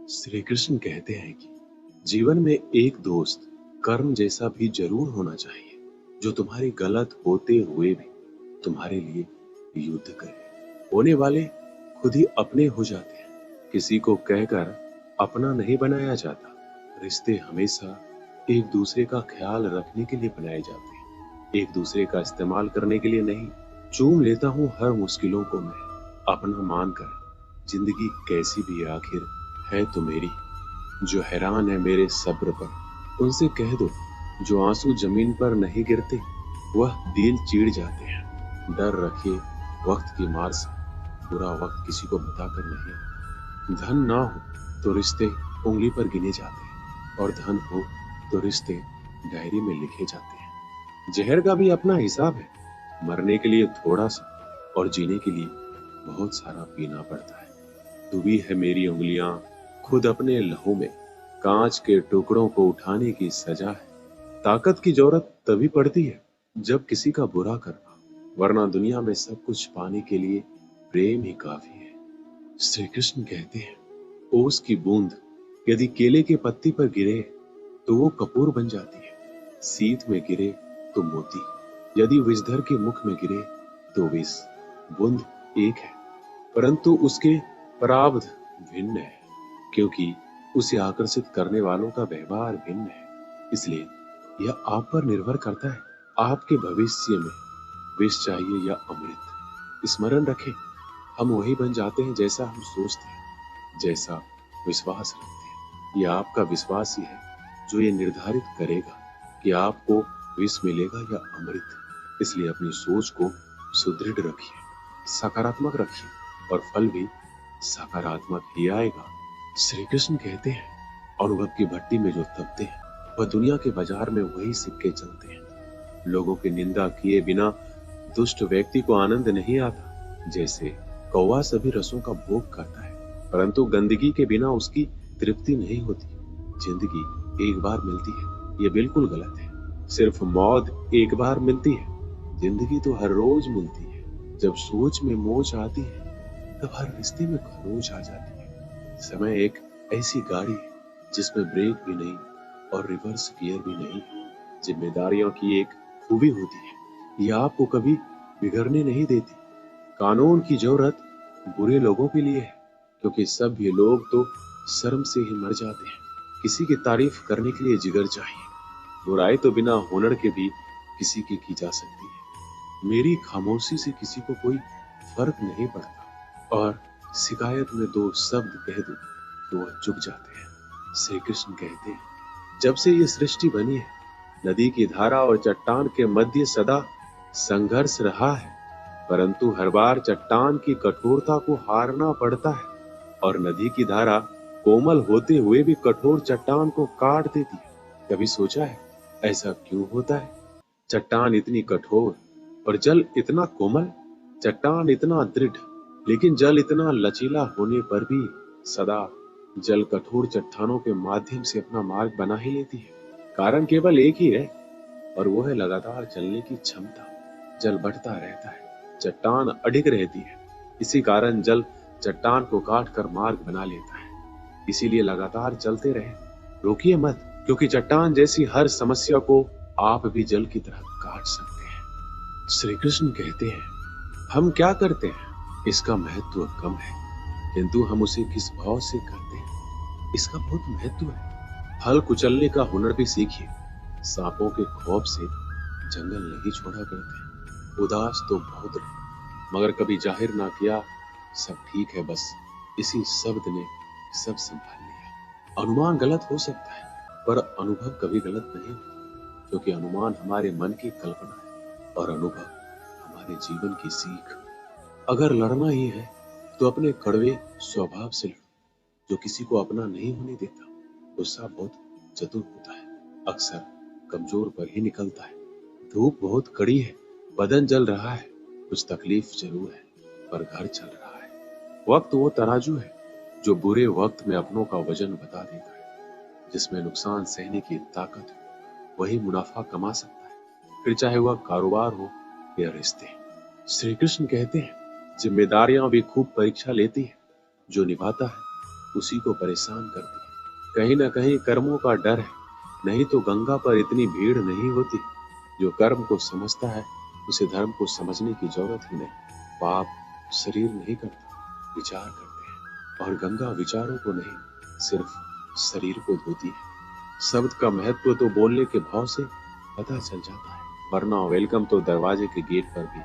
श्री कृष्ण कहते हैं कि जीवन में एक दोस्त कर्म जैसा भी जरूर होना चाहिए, जो तुम्हारे गलत होते हुए भी तुम्हारे लिए युद्ध करे। होने वाले खुद ही अपने हो जाते हैं, किसी को कहकर अपना नहीं बनाया जाता। रिश्ते हमेशा एक दूसरे का ख्याल रखने के लिए बनाए जाते हैं, एक दूसरे का इस्तेमाल करने के लिए नहीं। चूम लेता हूँ हर मुश्किलों को मैं अपना मानकर, जिंदगी कैसी भी आखिर है तो मेरी। जो हैरान है मेरे सब्र पर, उनसे कह दो, जो आंसू जमीन पर नहीं गिरते वह दिल चीड़ जाते हैं। डर रखिए वक्त की मार से, बुरा वक्त किसी को बताकर नहीं। धन ना हो तो रिश्ते उंगली पर गिने जाते हैं, और धन हो तो रिश्ते डायरी में लिखे जाते हैं। जहर का भी अपना हिसाब है, मरने के लिए थोड़ा सा और जीने के लिए बहुत सारा पीना पड़ता है। डूबी है मेरी उंगलियां खुद अपने लहू में, कांच के टुकड़ों को उठाने की सजा है। ताकत की जरूरत तभी पड़ती है जब किसी का बुरा करना, वरना दुनिया में सब कुछ पाने के लिए प्रेम ही काफी है। श्री कृष्ण कहते हैं, ओस की बूंद यदि केले के पत्ती पर गिरे तो वो कपूर बन जाती है। सीत में गिरे तो मोती, यदि विषधर के मुख में गिरे तो विष। बूंद एक है, परंतु उसके प्रारब्ध भिन्न है, क्योंकि उसे आकर्षित करने वालों का व्यवहार भिन्न है। इसलिए यह आप पर निर्भर करता है, आपके भविष्य में विष चाहिए या अमृत। स्मरण रखें, हम वही बन जाते हैं जैसा हम सोचते हैं, जैसा विश्वास रखते हैं। यह आपका विश्वास ही है जो ये निर्धारित करेगा कि आपको विष मिलेगा या अमृत। इसलिए अपनी सोच को सुदृढ़ रखिए, सकारात्मक रखिए, और फल भी सकारात्मक ही आएगा। श्री कृष्ण कहते हैं, अनुभव की भट्टी में जो तपते हैं वह दुनिया के बाजार में वही सिक्के चलते हैं। लोगों की निंदा किए बिना दुष्ट व्यक्ति को आनंद नहीं आता। जैसे कौवा सभी रसों का भोग करता है, परंतु गंदगी के बिना उसकी तृप्ति नहीं होती। जिंदगी एक बार मिलती है, ये बिल्कुल गलत है। सिर्फ मौत एक बार मिलती है, जिंदगी तो हर रोज मिलती है। जब सोच में मोच आती है तब हर रिश्ते में खरोच आ जाती है। समय एक ऐसी गाड़ी है जिसमें ब्रेक भी नहीं और रिवर्स गियर भी नहीं। जिम्मेदारियों की एक खूबी होती है, यह आपको कभी बिगड़ने नहीं देती। कानून की जरूरत बुरे लोगों के लिए है, क्योंकि सभ्य लोग तो शर्म से ही मर जाते हैं। किसी की तारीफ करने के लिए जिगर चाहिए। बुराई तो बिना हुनर के भी किसी की जा सकती है। मेरी खामोशी से किसी को कोई फर्क नहीं पड़ता, और शिकायत में दो शब्द कह दूं तो वह चुप जाते हैं। श्री कृष्ण कहते हैं, जब से ये सृष्टि बनी है, नदी की धारा और चट्टान के मध्य सदा संघर्ष रहा है, परंतु हर बार चट्टान की कठोरता को हारना पड़ता है, और नदी की धारा कोमल होते हुए भी कठोर चट्टान को काट देती है। कभी सोचा है ऐसा क्यों होता है? चट्टान इतनी कठोर और जल इतना कोमल, चट्टान इतना दृढ़ लेकिन जल इतना लचीला होने पर भी सदा जल कठोर चट्टानों के माध्यम से अपना मार्ग बना ही लेती है। कारण केवल एक ही है, और वो है लगातार चलने की क्षमता। जल बढ़ता रहता है, चट्टान अडिग रहती है। इसी कारण जल चट्टान को काट कर मार्ग बना लेता है। इसीलिए लगातार चलते रहे, रोकिए मत, क्योंकि चट्टान जैसी हर समस्या को आप भी जल की तरह काट सकते हैं। श्री कृष्ण कहते हैं, हम क्या करते हैं इसका महत्व कम है, किंतु हम उसे किस भाव से करते हैं इसका बहुत महत्व है। हल कुचलने का हुनर भी सीखिए। सांपों के खौफ से जंगल नहीं छोड़ा करते। उदास तो बहुत रहे, मगर कभी जाहिर ना किया सब ठीक है, बस इसी शब्द ने सब संभाल लिया। अनुमान गलत हो सकता है, पर अनुभव कभी गलत नहीं होता, क्योंकि अनुमान हमारे मन की कल्पना है और अनुभव हमारे जीवन की सीख। अगर लड़ना ही है तो अपने कड़वे स्वभाव से लड़ो, जो किसी को अपना नहीं होने देता। गुस्सा बहुत चतुर होता है, अक्सर कमजोर पर ही निकलता है। धूप बहुत कड़ी है, बदन जल रहा है, कुछ तकलीफ जरूर है, पर घर चल रहा है। वक्त वो तराजू है जो बुरे वक्त में अपनों का वजन बता देता है। जिसमें नुकसान सहने की ताकत हो वही मुनाफा कमा सकता है, फिर चाहे वह कारोबार हो या रिश्ते। श्री कृष्ण कहते हैं, जिम्मेदारियां भी खूब परीक्षा लेती है, जो निभाता है उसी को परेशान करती है। कहीं ना कहीं कर्मों का डर है, नहीं तो गंगा पर इतनी भीड़ नहीं होती। जो कर्म को समझता है उसे धर्म को समझने की जरूरत ही नहीं। पाप शरीर नहीं करता, विचार करते हैं, और गंगा विचारों को नहीं, सिर्फ शरीर को धोती है। शब्द का महत्व तो बोलने के भाव से पता चल जाता है, वरना वेलकम तो दरवाजे के गेट पर भी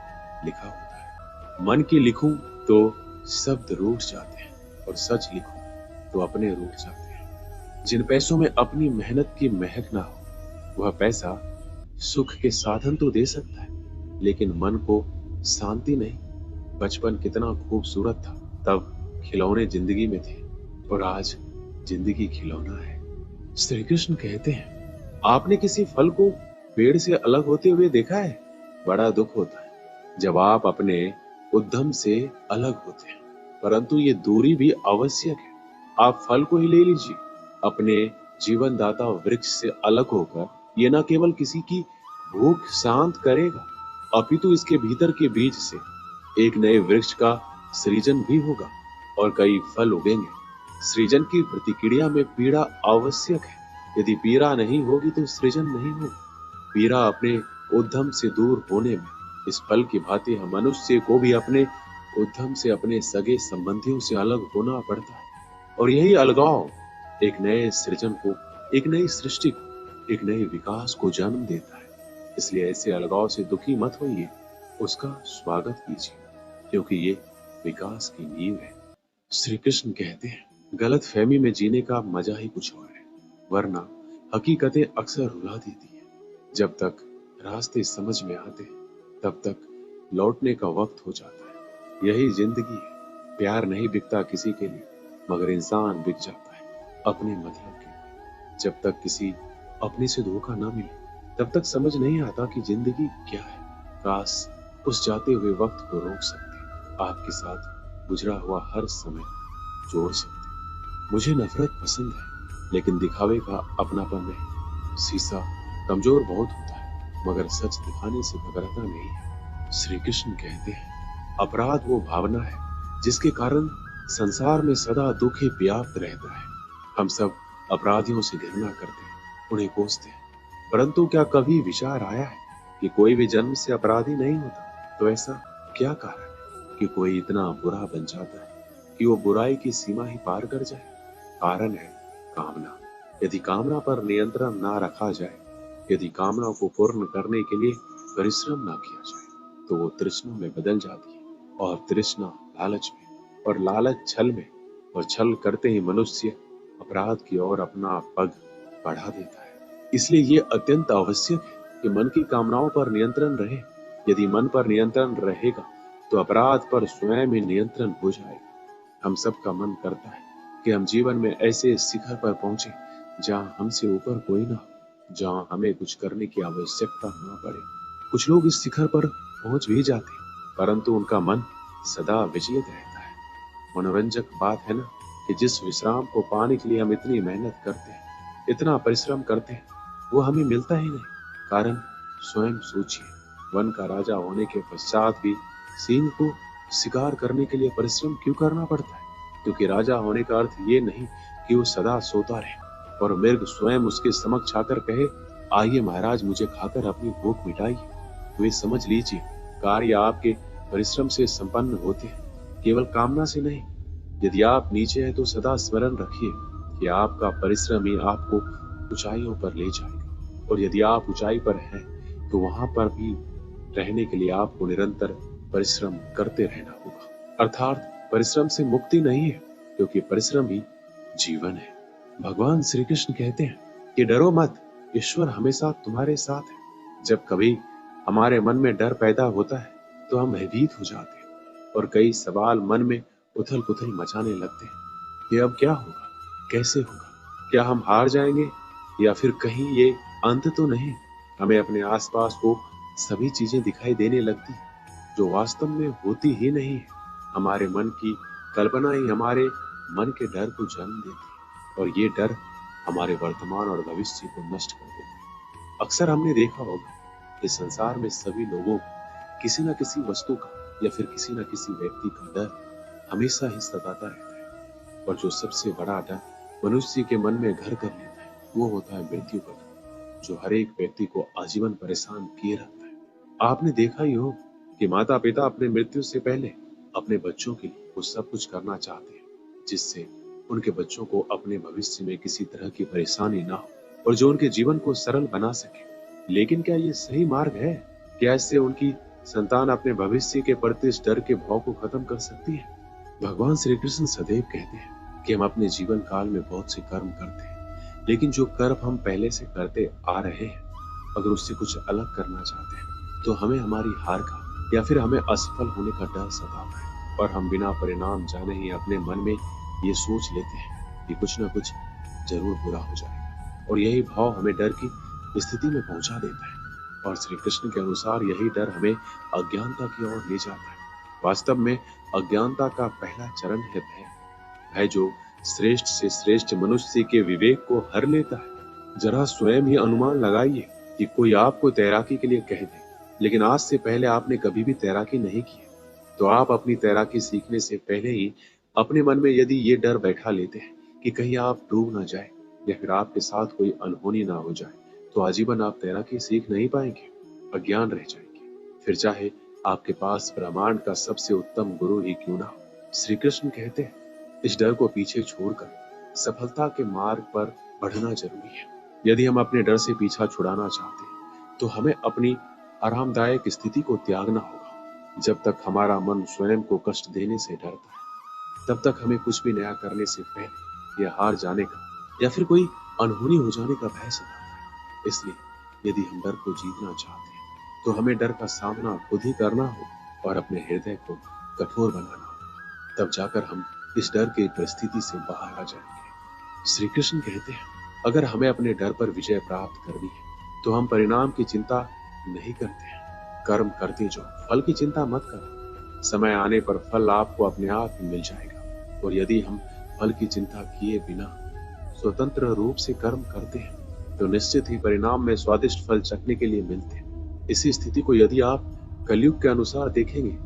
लिखा होता है। मन की लिखूं तो शब्द रूठ जाते हैं, और सच लिखूं तो अपने रूठ जाते हैं। जिन पैसों में अपनी मेहनत की महक ना हो, वह पैसा सुख के साधन तो दे सकता है, लेकिन मन को शांति नहीं। बचपन कितना खूबसूरत था, तब खिलौने जिंदगी में थे, और आज जिंदगी खिलौना है। श्री कृष्ण कहते हैं, आपने किसी फल को पेड़ से अलग होते हुए देखा है? बड़ा दुख होता है जब आप अपने उद्यम से अलग होते हैं, परंतु ये दूरी भी आवश्यक है। आप फल को ही ले लीजिए, अपने जीवन दाता वृक्ष से अलग होकर ये न केवल किसी की भूख शांत करेगा, अपितु इसके भीतर के बीज से एक नए वृक्ष का सृजन भी होगा और कई फल उगेंगे। सृजन की प्रतिक्रिया में पीड़ा आवश्यक है। यदि पीड़ा नहीं होगी तो सृजन नहीं होगा। पीड़ा अपने उद्यम से दूर होने में इस फल की भांति हम मनुष्य को भी अपने उद्यम से, अपने सगे संबंधियों से अलग होना पड़ता है। और यही अलगाव एक नए सृजन को, एक नई सृष्टि को, एक नए विकास को जन्म देता है। इसलिए ऐसे अलगाव से दुखी मत होइए, उसका स्वागत कीजिए, क्योंकि ये विकास की नींव है। श्री कृष्ण कहते हैं, गलत फहमी में जीने का मजा ही कुछ और है, वरना हकीकतें अक्सर रुला देती है। जब तक रास्ते समझ में आते हैं, तब तक लौटने का वक्त हो जाता है। यही जिंदगी है। प्यार नहीं बिकता किसी के लिए, मगर इंसान बिक जाता है अपने मतलब के लिए। जब तक किसी अपने से धोखा ना मिले, तब तक समझ नहीं आता कि जिंदगी क्या है। काश उस जाते हुए वक्त को रोक सकते, आपके साथ गुजरा हुआ हर समय जोड़ सकते। मुझे नफरत पसंद है, लेकिन दिखावे का अपनापन नहीं। शीशा कमजोर बहुत होता है, मगर सच दिखाने से बिगड़ता नहीं है। श्री कृष्ण कहते हैं, अपराध वो भावना है जिसके कारण संसार में सदा दुख ही व्याप्त रहता है। हम सब अपराधियों से घृणा करते हैं, उन्हें कोसते हैं, परंतु क्या कभी विचार आया है कि कोई भी जन्म से अपराधी नहीं होता? तो ऐसा क्या कारण है कि कोई इतना बुरा बन जाता है कि वो बुराई की सीमा ही पार कर जाए? कारण है कामना। यदि कामना पर नियंत्रण ना रखा जाए, यदि कामना को पूर्ण करने के लिए परिश्रम ना किया जाए, तो वो तृष्णा में बदल जाती है, और तृष्णा लालच में, और लालच छल में, और छल करते ही मनुष्य अपराध की ओर अपना पग बढ़ा देता है। इसलिए ये अत्यंत आवश्यक है कि मन की कामनाओं पर नियंत्रण रहे। यदि मन पर नियंत्रण रहेगा तो अपराध पर स्वयं ही नियंत्रण हो जाएगा। हम सबका मन करता है कि हम जीवन में ऐसे शिखर पर पहुंचे जहां हमसे ऊपर कोई ना हो, जहां हमें कुछ करने की आवश्यकता ना पड़े। कुछ लोग इस शिखर पर पहुंच भी जाते हैं, परंतु उनका मन सदा विचलित रहता है। मनोरंजक बात है ना कि जिस विश्राम को पाने के लिए हम इतनी मेहनत करते हैं, इतना परिश्रम करते हैं, वो हमें मिलता ही नहीं। कारण स्वयं सोचिए, वन का राजा होने के पश्चात भी सिंह को शिकार करने के लिए परिश्रम क्यों करना पड़ता है? क्योंकि राजा होने का अर्थ ये नहीं कि वो सदा सोता रहे और मृग स्वयं उसके समक्ष आकर कहे, आइए महाराज, मुझे खाकर अपनी भूख मिटाइए। तो ये समझ लीजिए, कार्य आपके परिश्रम से संपन्न होते हैं, केवल कामना से नहीं। यदि आप नीचे हैं तो सदा स्मरण रखिए कि आपका परिश्रम ही आपको ऊंचाइयों पर ले जाएगा, और यदि आप ऊंचाई पर हैं तो वहां पर भी रहने के लिए आपको निरंतर परिश्रम करते रहना होगा। अर्थात परिश्रम से मुक्ति नहीं है, क्योंकि परिश्रम ही जीवन है। भगवान श्री कृष्ण कहते हैं कि डरो मत, ईश्वर हमेशा तुम्हारे साथ है। जब कभी हमारे मन में डर पैदा होता है तो हम भयभीत हो जाते हैं और कई सवाल मन में उथल पुथल मचाने लगते हैं कि अब क्या होगा, कैसे होगा, क्या हम हार जाएंगे या फिर कहीं ये अंत तो नहीं। हमें अपने आसपास को सभी चीजें दिखाई देने लगती हैं जो वास्तव में होती ही नहीं है। हमारे मन की कल्पना ही हमारे मन के डर को जन्म देती है, और ये डर हमारे वर्तमान और भविष्य को नष्ट कर देता है। अक्सर हमने देखा होगा कि संसार में सभी लोगों को किसी न किसी वस्तु का या फिर किसी न किसी व्यक्ति का डर हमेशा ही सताता रहता है, और जो सबसे बड़ा डर मनुष्य के मन में घर कर लेता है वो होता है मृत्यु का डर, जो हर एक व्यक्ति को आजीवन परेशान किए रखता है। आपने देखा ही हो कि माता पिता अपने मृत्यु से पहले अपने बच्चों के लिए वो सब कुछ करना चाहते हैं जिससे उनके बच्चों को अपने भविष्य में किसी तरह की परेशानी ना हो और जो उनके जीवन को सरल बना सके। लेकिन क्या ये सही मार्ग है? क्या इससे उनकी संतान अपने भविष्य के प्रति इस डर के भाव को खत्म कर सकती है? भगवान श्री कृष्ण सदैव कहते हैं कि हम अपने जीवन काल में बहुत से कर्म करते हैं, लेकिन जो कर्म हम पहले से करते आ रहे हैं, अगर उससे कुछ अलग करना चाहते हैं तो हमें हमारी हार का या फिर हमें असफल होने का डर सताता है और हम बिना परिणाम जाने ही अपने मन में ये सोच लेते हैं कि कुछ ना कुछ जरूर बुरा हो जाएगा और यही भाव हमें डर की स्थिति में पहुंचा देता है। और श्री कृष्ण के अनुसार यही डर हमें अज्ञानता की ओर ले जाता है। वास्तव में अज्ञानता का पहला चरण है भय, भय जो श्रेष्ठ से श्रेष्ठ मनुष्य के विवेक को हर लेता है। जरा स्वयं ही अनुमान लगाइए कि कोई आपको तैराकी के लिए कह दे, लेकिन आज से पहले आपने कभी भी तैराकी नहीं की है, तो आप अपनी तैराकी सीखने से पहले ही अपने मन में यदि ये डर बैठा लेते हैं कि कहीं आप डूब ना जाए या फिर आपके साथ कोई अनहोनी ना हो जाए, तो आजीवन आप तैराकी सीख नहीं पाएंगे, अज्ञान रह जाएंगे। फिर चाहे आपके पास ब्रह्मांड का सबसे उत्तम गुरु ही क्यों ना हो। श्री कृष्ण कहते हैं इस डर को पीछे छोड़कर सफलता के मार्ग पर बढ़ना जरूरी है। यदि हम अपने डर से पीछा छुड़ाना चाहते हैं तो हमें अपनी आरामदायक स्थिति को त्यागना होगा। जब तक हमारा मन स्वयं को कष्ट देने से डरता है तब तक हमें कुछ भी नया करने से पहले या हार जाने का या फिर कोई अनहोनी हो जाने का भय सताता है। इसलिए यदि हम डर को जीतना चाहते हैं तो हमें डर का सामना खुद ही करना हो और अपने हृदय को कठोर बनाना हो। तब जाकर हम इस डर की परिस्थिति से बाहर आ जाएंगे। श्री कृष्ण कहते हैं अगर हमें अपने डर पर विजय प्राप्त करनी है तो हम परिणाम की चिंता नहीं करते हैं। कर्म करते जो फल की चिंता मत करो, समय आने पर फल आपको अपने आप ही मिल जाएगा। और यदि हम फल की चिंता किए बिना स्वतंत्र रूप से कर्म करते हैं तो निश्चित ही परिणाम में स्वादिष्ट फल चखने के लिए मिलते हैं। इसी स्थिति को यदि आप कलयुग के अनुसार देखेंगे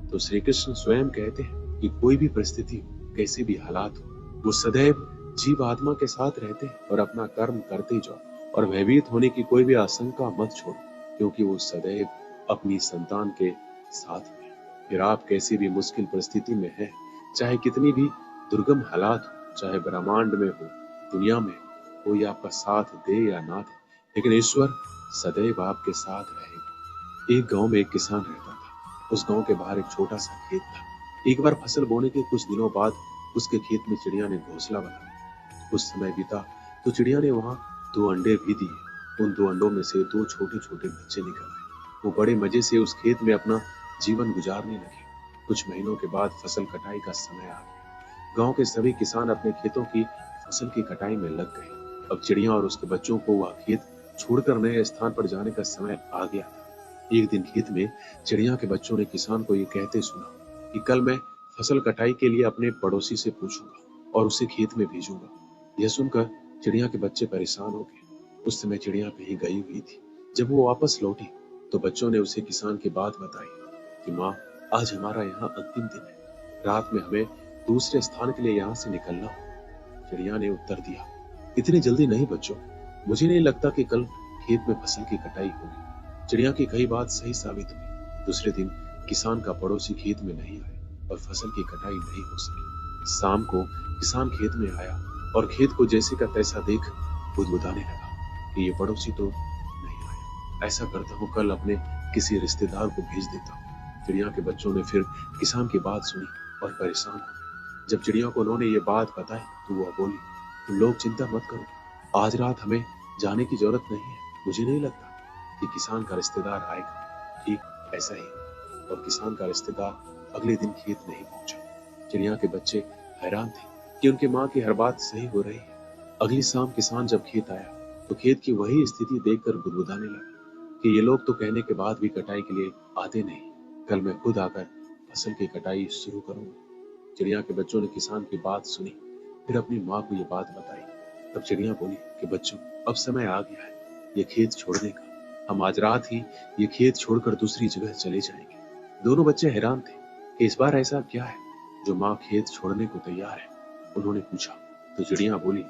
तो श्री कृष्ण स्वयं कहते हैं कि कोई भी परिस्थिति हो, कैसी भी हालात हो, वो सदैव जीव आत्मा के साथ रहते हैं और अपना कर्म करते जाओ और भयभीत होने की कोई भी आशंका मत छोड़ो, क्योंकि वो सदैव अपनी संतान के साथ में। फिर आप कैसी भी मुश्किल परिस्थिति में हैं, चाहे कितनी भी दुर्गम हालात हो, चाहे ब्रह्मांड में हो, दुनिया में कोई आपका साथ दे या ना दे, लेकिन ईश्वर सदैव आपके साथ रहेगा। एक गांव में एक किसान रहता था। उस गांव के बाहर एक छोटा सा खेत था। एक बार फसल बोने के कुछ दिनों बाद उसके खेत में चिड़िया ने घोंसला बनाया। कुछ समय बीता तो चिड़िया ने वहां 2 अंडे भी दिए। उन 2 अंडों में से 2 छोटे छोटे बच्चे निकल आए। वो बड़े मजे से उस खेत में अपना जीवन गुजारने लगे। कुछ महीनों के बाद फसल कटाई का समय आ गया। गांव के सभी किसान अपने खेतों की फसल की कटाई में लग गए। अब चिड़िया और उसके बच्चों को वह खेत छोड़कर नए स्थान पर जाने का समय आ गया था। एक दिन खेत में चिड़िया के बच्चों ने किसान को ये कहते सुना कि कल मैं फसल कटाई के लिए अपने पड़ोसी से पूछूंगा और उसे खेत में भेजूंगा। यह सुनकर चिड़िया के बच्चे परेशान हो गए। उस समय चिड़िया कहीं गई हुई थी। जब वो वापस लौटी तो बच्चों ने उसे किसान की बात बताई कि माँ, आज हमारा यहाँ अंतिम दिन है। रात में हमें दूसरे स्थान के लिए यहाँ से निकलना हो। चिड़िया ने उत्तर दिया, इतनी जल्दी नहीं बच्चों, मुझे नहीं लगता कि कल खेत में फसल की कटाई होगी। चिड़िया की कही बात सही साबित हुई। दूसरे दिन किसान का पड़ोसी खेत में नहीं आया और फसल की कटाई नहीं हो सकी। शाम को किसान खेत में आया और खेत को जैसे का तैसा देख बुदबुदाने लगा कि ये पड़ोसी तो नहीं आया। ऐसा करता हूँ कल अपने किसी रिश्तेदार को भेज देता हूँ। चिड़िया के बच्चों ने फिर किसान की बात सुनी और परेशान हो गए। जब चिड़िया को उन्होंने ये बात बताई तो वह बोली, तुम लोग चिंता मत करो, आज रात हमें जाने की जरूरत नहीं है। मुझे नहीं लगता कि किसान का रिश्तेदार आएगा। ठीक ऐसा ही और किसान का रिश्तेदार अगले दिन खेत नहीं पहुंचा। चिड़िया के बच्चे हैरान थे कि उनके माँ की हर बात सही हो रही है। अगली शाम किसान जब खेत आया तो खेत की वही स्थिति देखकर गुदगुदाने लगा कि ये लोग तो कहने के बाद भी कटाई के लिए आते नहीं। कल मैं खुद आकर फसल की कटाई शुरू करूंगा। चिड़िया के बच्चों ने किसान की बात सुनी, फिर अपनी माँ को ये बात बताई। तब चिड़िया बोली कि बच्चों, अब समय आ गया है ये खेत छोड़ने का। हम आज रात ही ये खेत छोड़कर दूसरी जगह चले जाएंगे। दोनों बच्चे हैरान थे कि इस बार ऐसा क्या है जो माँ खेत छोड़ने को तैयार है। उन्होंने पूछा तो चिड़िया बोली,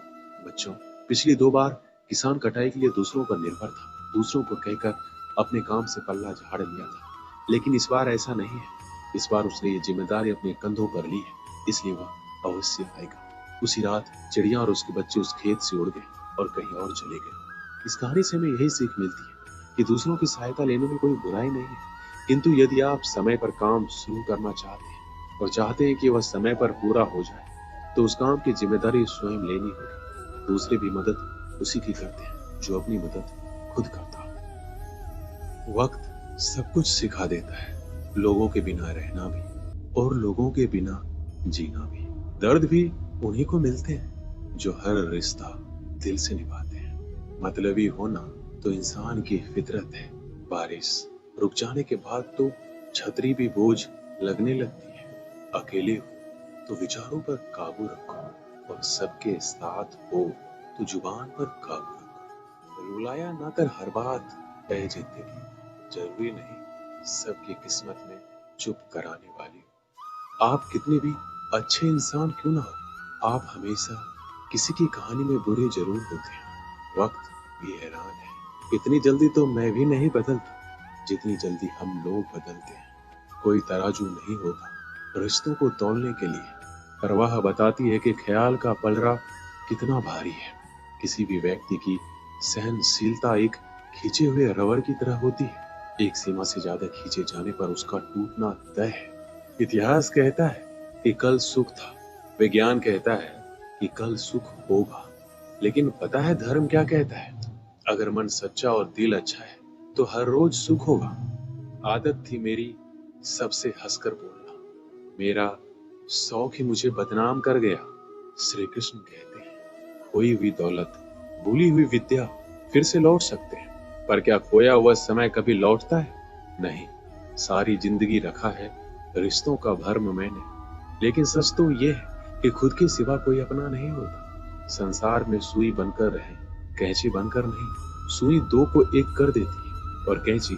बच्चों, पिछली 2 बार किसान कटाई के लिए दूसरों पर निर्भर था, दूसरों को कहकर अपने काम से पल्ला झाड़ लिया था, लेकिन इस बार ऐसा नहीं है। इस बार उसने ये जिम्मेदारी अपने कंधों पर ली है, इसलिए वह अवश्य आएगा। उसी रात चिड़िया और उसके बच्चे उस खेत से उड़ गए और कहीं और चले गए। इस कहानी से हमें यही सीख मिलती है कि दूसरों की सहायता लेने में कोई बुराई नहीं है, किंतु यदि आप समय पर काम शुरू करना चाहते हैं और चाहते हैं कि वह समय पर पूरा हो जाए, तो उस काम की जिम्मेदारी स्वयं लेनी होगी। दूसरे भी मदद उसी की करते हैं जो अपनी मदद खुद करता है। वक्त सब कुछ सिखा देता है, लोगों के बिना रहना भी और लोगों के बिना जीना भी। दर्द भी उन्हीं को मिलते हैं जो हर रिश्ता दिल से निभाते हैं। मतलबी होना तो इंसान की फितरत है। बारिश रुक जाने के बाद तो छतरी भी बोझ लगने लगती है। अकेले हो तो विचारों पर काबू रखो और सबके साथ हो तो जुबान पर काबू रखो। रुलाया ना कर हर बात कह जिंदगी, जरूरी नहीं सबकी किस्मत में चुप कराने वाली हो। आप कितने भी अच्छे इंसान क्यों ना हो, आप हमेशा किसी की कहानी में बुरे जरूर होते हैं। वक्त भी हैरान है, इतनी जल्दी तो मैं भी नहीं बदलता जितनी जल्दी हम लोग बदलते हैं। कोई तराजू नहीं होता रिश्तों को तौलने के लिए, पर वह बताती है कि ख्याल का पलड़ा कितना भारी है। किसी भी व्यक्ति की सहनशीलता एक खींचे हुए रबर की तरह होती है। एक सीमा से ज्यादा खींचे जाने पर उसका टूटना तय है। इतिहास कहता है कि कल सुख था, विज्ञान कहता है कि कल सुख होगा, लेकिन पता है धर्म क्या कहता है? अगर मन सच्चा और दिल अच्छा है तो हर रोज सुख होगा। आदत थी मेरी सबसे हंसकर बोलना, मेरा शौक ही मुझे बदनाम कर गया। श्री कृष्ण कहते हैं, खोई हुई दौलत, भूली हुई विद्या फिर से लौट सकते हैं, पर क्या खोया हुआ समय कभी लौटता है? नहीं। सारी जिंदगी रखा है रिश्तों का भर्म मैंने, लेकिन सच तो ये है कि खुद के सिवा कोई अपना नहीं होता। संसार में सुई बनकर रहे, कैंची बनकर नहीं। सुई 2 को 1 कर देती है और कैंची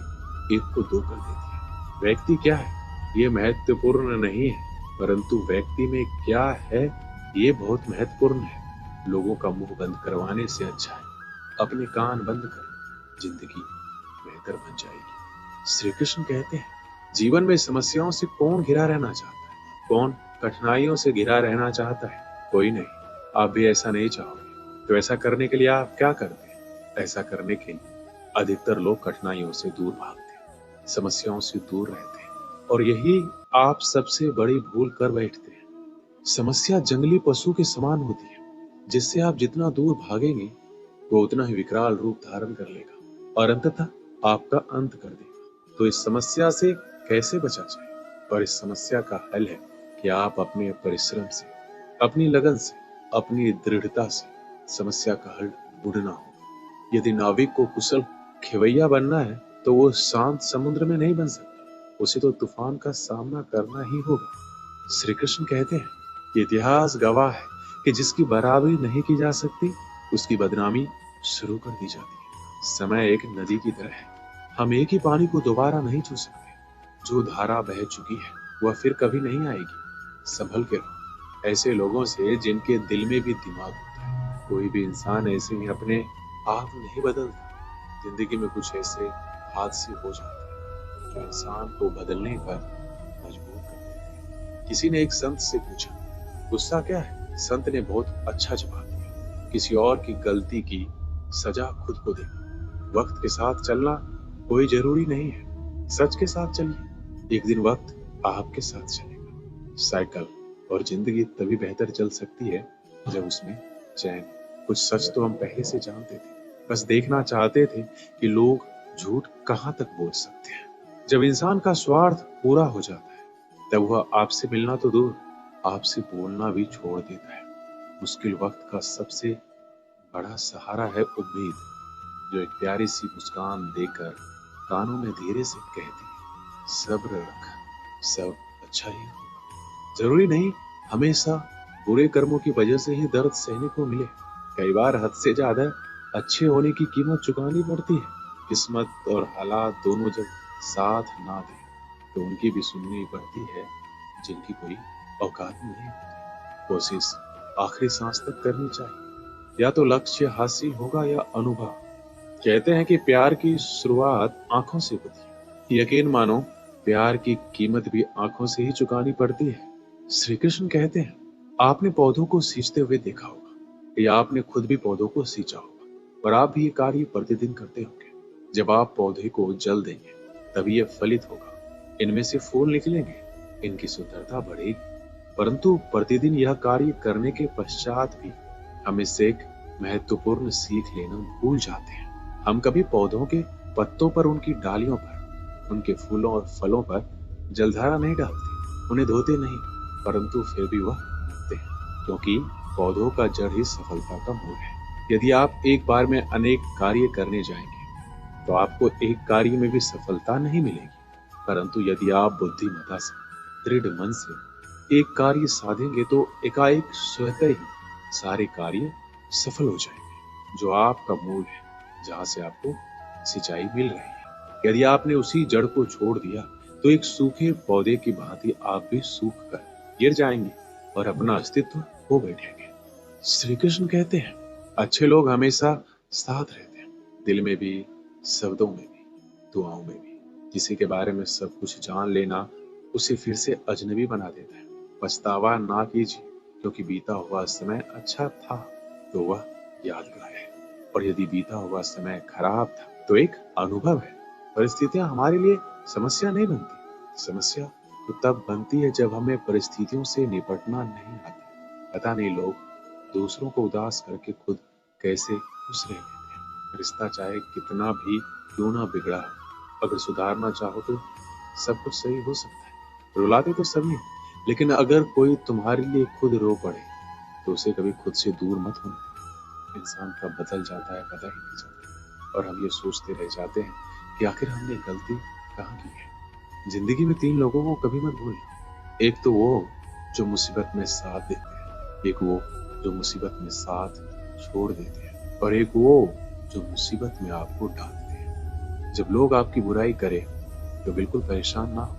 1 को 2 कर देती है। व्यक्ति क्या है ये महत्वपूर्ण नहीं है, परंतु व्यक्ति में क्या है ये बहुत महत्वपूर्ण है। लोगों का मुंह बंद करवाने से अच्छा है अपने कान बंद कर, जिंदगी बेहतर बन जाएगी। श्री कृष्ण कहते हैं, जीवन में समस्याओं से कौन घिरा रहना चाहता है? कौन कठिनाइयों से घिरा रहना चाहता है? कोई नहीं। आप भी ऐसा नहीं चाहोगे तो ऐसा करने के लिए आप क्या करते हैं? ऐसा करने के लिए अधिकतर लोग कठिनाइयों से दूर भागते हैं, समस्याओं से दूर रहते हैं, और यही आप सबसे बड़ी भूल कर बैठते हैं। समस्या जंगली पशु के समान होती है, जिससे आप जितना दूर भागेंगे वो उतना ही विकराल रूप धारण कर लेगा और अंततः आपका अंत कर देगा। तो इस समस्या से कैसे बचा जाए? और इस समस्या का हल है कि आप अपने परिश्रम से, अपनी लगन से, अपनी दृढ़ता से समस्या का हल ढूंढना हो। यदि नाविक को कुशल खेवैया बनना है तो वो शांत समुद्र में नहीं बन सकता, उसे तो तूफान का सामना करना ही होगा। श्री कृष्ण कहते हैं कि इतिहास गवाह है कि जिसकी बराबरी नहीं की जा सकती उसकी बदनामी शुरू कर दी जाती है। समय एक नदी की तरह है, हम एक ही पानी को दोबारा नहीं छू सकते। जो धारा बह चुकी है वह फिर कभी नहीं आएगी। संभल के रहो ऐसे लोगों से जिनके दिल में भी दिमाग होता है। कोई भी इंसान ऐसे ही अपने आप नहीं बदलता। जिंदगी में कुछ ऐसे हादसे हो जाते हैं जो इंसान को बदलने पर मजबूर कर देते हैं। किसी ने एक संत से पूछा, गुस्सा क्या है? संत ने बहुत अच्छा जवाब दिया, किसी और की गलती की सजा खुद को देना। वक्त के साथ चलना कोई जरूरी नहीं है, सच के साथ चलिए, एक दिन वक्त आपके साथ चलेगा। साइकिल और जिंदगी तभी बेहतर चल सकती है जब उसमें चैन। कुछ सच तो हम पहले से जानते थे, बस देखना चाहते थे कि लोग झूठ कहां तक बोल सकते हैं। जब इंसान का स्वार्थ पूरा हो जाता है तब वह आपसे मिलना तो दूर, आपसे बोलना भी छोड़ देता है। मुश्किल वक्त का सबसे बड़ा सहारा है उम्मीद, जो एक प्यारी सी मुस्कान देकर कानों में धीरे से कहती है, सब्र रख, सब अच्छा ही होगा। जरूरी नहीं हमेशा बुरे कर्मों की वजह से ही दर्द सहने को मिले। कई बार हद से ज्यादा अच्छे होने की कीमत चुकानी पड़ती है। किस्मत और हालात दोनों जब साथ ना दें तो उनकी भी सुननी पड़ती है जिनकी कोई औकात नहीं होती। कोशिश आखिरी सांस तक करनी चाहिए। या तो लक्ष्य हासिल होगा या अनुभव। कहते हैं कि प्यार की शुरुआत आंखों से होती है। यकीन मानो, प्यार की कीमत भी आंखों से ही चुकानी पड़ती है। श्री कृष्ण कहते हैं, आपने पौधों को सींचते हुए देखा होगा या आपने खुद भी पौधों को सींचा होगा, और आप भी ये कार्य प्रतिदिन करते होंगे। जब आप पौधे को जल देंगे तभी यह फलित होगा, इनमें से फूल निकलेंगे, इनकी सुंदरता बढ़ेगी। परंतु प्रतिदिन यह कार्य करने के पश्चात भी हम इससे एक महत्वपूर्ण सीख लेना भूल जाते हैं। हम कभी पौधों के पत्तों पर, उनकी डालियों पर, उनके फूलों और फलों पर जलधारा नहीं डालते, उन्हें धोते नहीं, परंतु फिर भी वह उगते हैं, क्योंकि पौधों का जड़ ही सफलता का मूल है। यदि आप एक बार में अनेक कार्य करने जाएंगे तो आपको एक कार्य में भी सफलता नहीं मिलेगी। परंतु यदि आप बुद्धिमत्ता से, दृढ़ मन से एक कार्य साधेंगे तो एकाएक स्वतः ही सारे कार्य सफल हो जाएंगे, जो आपका मूल है, जहां से आपको सिंचाई मिल रही है। यदि आपने उसी जड़ को छोड़ दिया तो एक सूखे पौधे की भांति आप भी सूख कर गिर जाएंगे और अपना अस्तित्व खो बैठेंगे। श्री कृष्ण कहते हैं, अच्छे लोग हमेशा साथ रहते हैं, दिल में भी, शब्दों में भी, दुआओं में भी। किसी के बारे में सब कुछ जान लेना उसे फिर से अजनबी बना देता है। पछतावा ना कीजिए, क्योंकि बीता हुआ समय अच्छा था तो वह यादगार है, और यदि बीता हुआ समय खराब था तो एक अनुभव है। परिस्थितियां हमारे लिए समस्या नहीं बनती। समस्या तो तब बनती है जब हमें परिस्थितियों से निपटना नहीं आता। पता नहीं लोग दूसरों को उदास करके खुद कैसे खुश रह लेते हैं। रिश्ता चाहे कितना भी क्यों ना बिगड़ा हो, अगर सुधारना चाहो तो सब कुछ सही हो सकता है। रुलाते तो सभी हैं, लेकिन अगर कोई तुम्हारे लिए खुद रो पड़े तो उसे कभी खुद से दूर मत होने देना। इंसान कब बदल जाता है पता ही नहीं चलता, और हम ये सोचते रह जाते हैं कि आखिर हमने गलती कहाँ की है। जिंदगी में 3 लोगों को कभी मत भूलना। एक तो वो जो मुसीबत में साथ देते हैं, एक वो जो मुसीबत में साथ छोड़ देते हैं, और एक वो जो मुसीबत में आपको डांटते हैं। जब लोग आपकी बुराई करें तो बिल्कुल परेशान ना हो।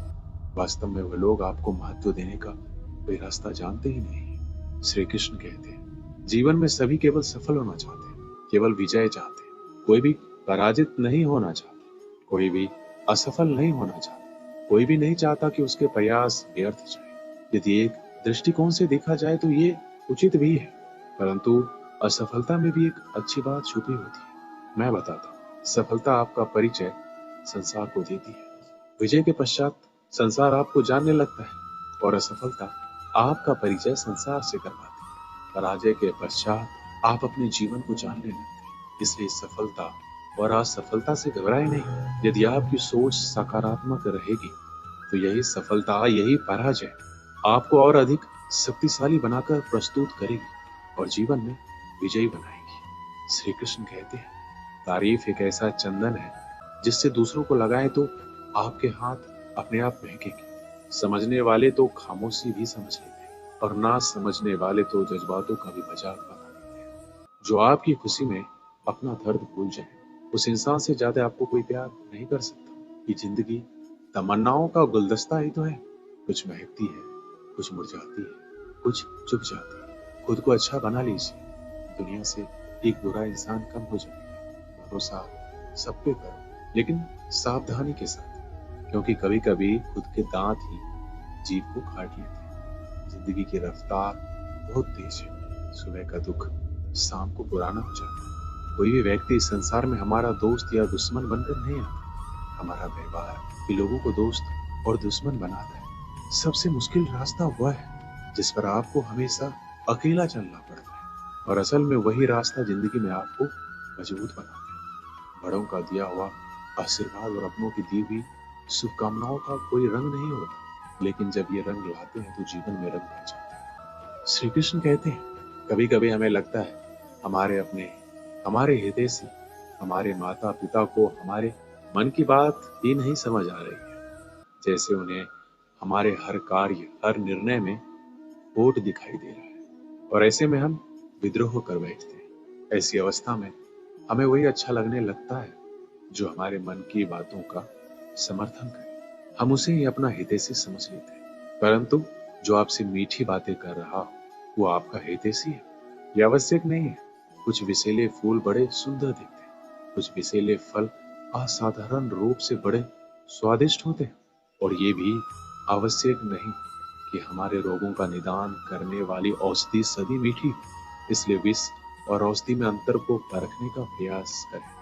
वास्तव में वह लोग आपको महत्व देने का कोई रास्ता जानते ही नहीं। श्री कृष्ण कहते हैं, जीवन में सभी केवल सफल होना चाहते हैं, केवल विजय चाहते हैं। कोई भी पराजित नहीं होना चाहता, कोई भी असफल नहीं होना चाहता, कोई भी नहीं चाहता कि उसके प्रयास व्यर्थ जाए। यदि एक दृष्टिकोण से देखा जाए तो ये उचित भी है, परंतु असफलता में भी एक अच्छी बात छुपी होती है। मैं बताता हूँ, सफलता आपका परिचय संसार को देती है। विजय के पश्चात संसार आपको जानने लगता है, और असफलता आपका परिचय संसार से करवाती है। पराजय के पश्चात आप अपने जीवन को जानने लगते हैं। इसलिए सफलता और असफलता से घबराए नहीं। यदि आपकी सोच सकारात्मक रहेगी तो यही सफलता, यही पराजय आपको और अधिक शक्तिशाली बनाकर प्रस्तुत करेगी और जीवन में विजयी बनाएगी। श्री कृष्ण कहते हैं, तारीफ एक ऐसा चंदन है जिससे दूसरों को लगाए तो आपके हाथ अपने आप महकेंगे। समझने वाले तो खामोशी भी समझ लेते हैं, और ना समझने वाले तो जज्बातों का भी मजाक बना देते हैं। जो आपकी खुशी में अपना दर्द भूल जाए, उस इंसान से ज्यादा आपको कोई प्यार नहीं कर सकता। ये जिंदगी तमन्नाओं का गुलदस्ता ही तो है। कुछ महकती है, कुछ मुरझाती है, कुछ चुप जाती है। खुद को अच्छा बना लीजिए, दुनिया से एक बुरा इंसान कम हो जाएगा। भरोसा सब पे करो, लेकिन सावधानी के साथ, क्योंकि कभी कभी खुद के दांत ही जीभ को काट लेते हैं। जिंदगी की रफ्तार बहुत तेज है। सुबह का दुख शाम को पुराना हो जाता है। कोई भी व्यक्ति इस संसार में हमारा दोस्त या दुश्मन बनकर नहीं आता। हमारा व्यवहार ही लोगों को दोस्त और दुश्मन बनाता है। सबसे मुश्किल रास्ता वह है जिस पर आपको हमेशा अकेला चलना पड़ता है, और असल में वही रास्ता जिंदगी में आपको मजबूत बनाता है। बड़ों का दिया हुआ आशीर्वाद और अपनों की दी हुई शुभकामनाओं का कोई रंग नहीं होता, लेकिन जब ये रंग लाते हैं तो जीवन में रंग भर जाता है। श्री कृष्ण कहते हैं, कभी कभी हमें लगता है हमारे अपने, हमारे हितैषी, हमारे माता पिता को हमारे मन की बात ही नहीं समझ आ रही है, जैसे उन्हें हमारे हर कार्य, हर निर्णय में खोट दिखाई दे रहा है, और ऐसे में हम विद्रोह कर बैठते हैं। ऐसी अवस्था में हमें वही अच्छा लगने लगता है जो हमारे मन की बातों का समर्थन करे। हम उसे ही अपना हितैषी समझ लेते हैं। परंतु जो आपसे मीठी बातें कर रहा हो, वो आपका हितैषी है, ये आवश्यक नहीं है। कुछ विषैले फूल बड़े सुंदर दिखते हैं, कुछ विषैले फल असाधारण रूप से बड़े स्वादिष्ट होते हैं, और ये भी आवश्यक नहीं कि हमारे रोगों का निदान करने वाली औषधि सदी मीठी हो। इसलिए विष और औषधि में अंतर को परखने का प्रयास करें।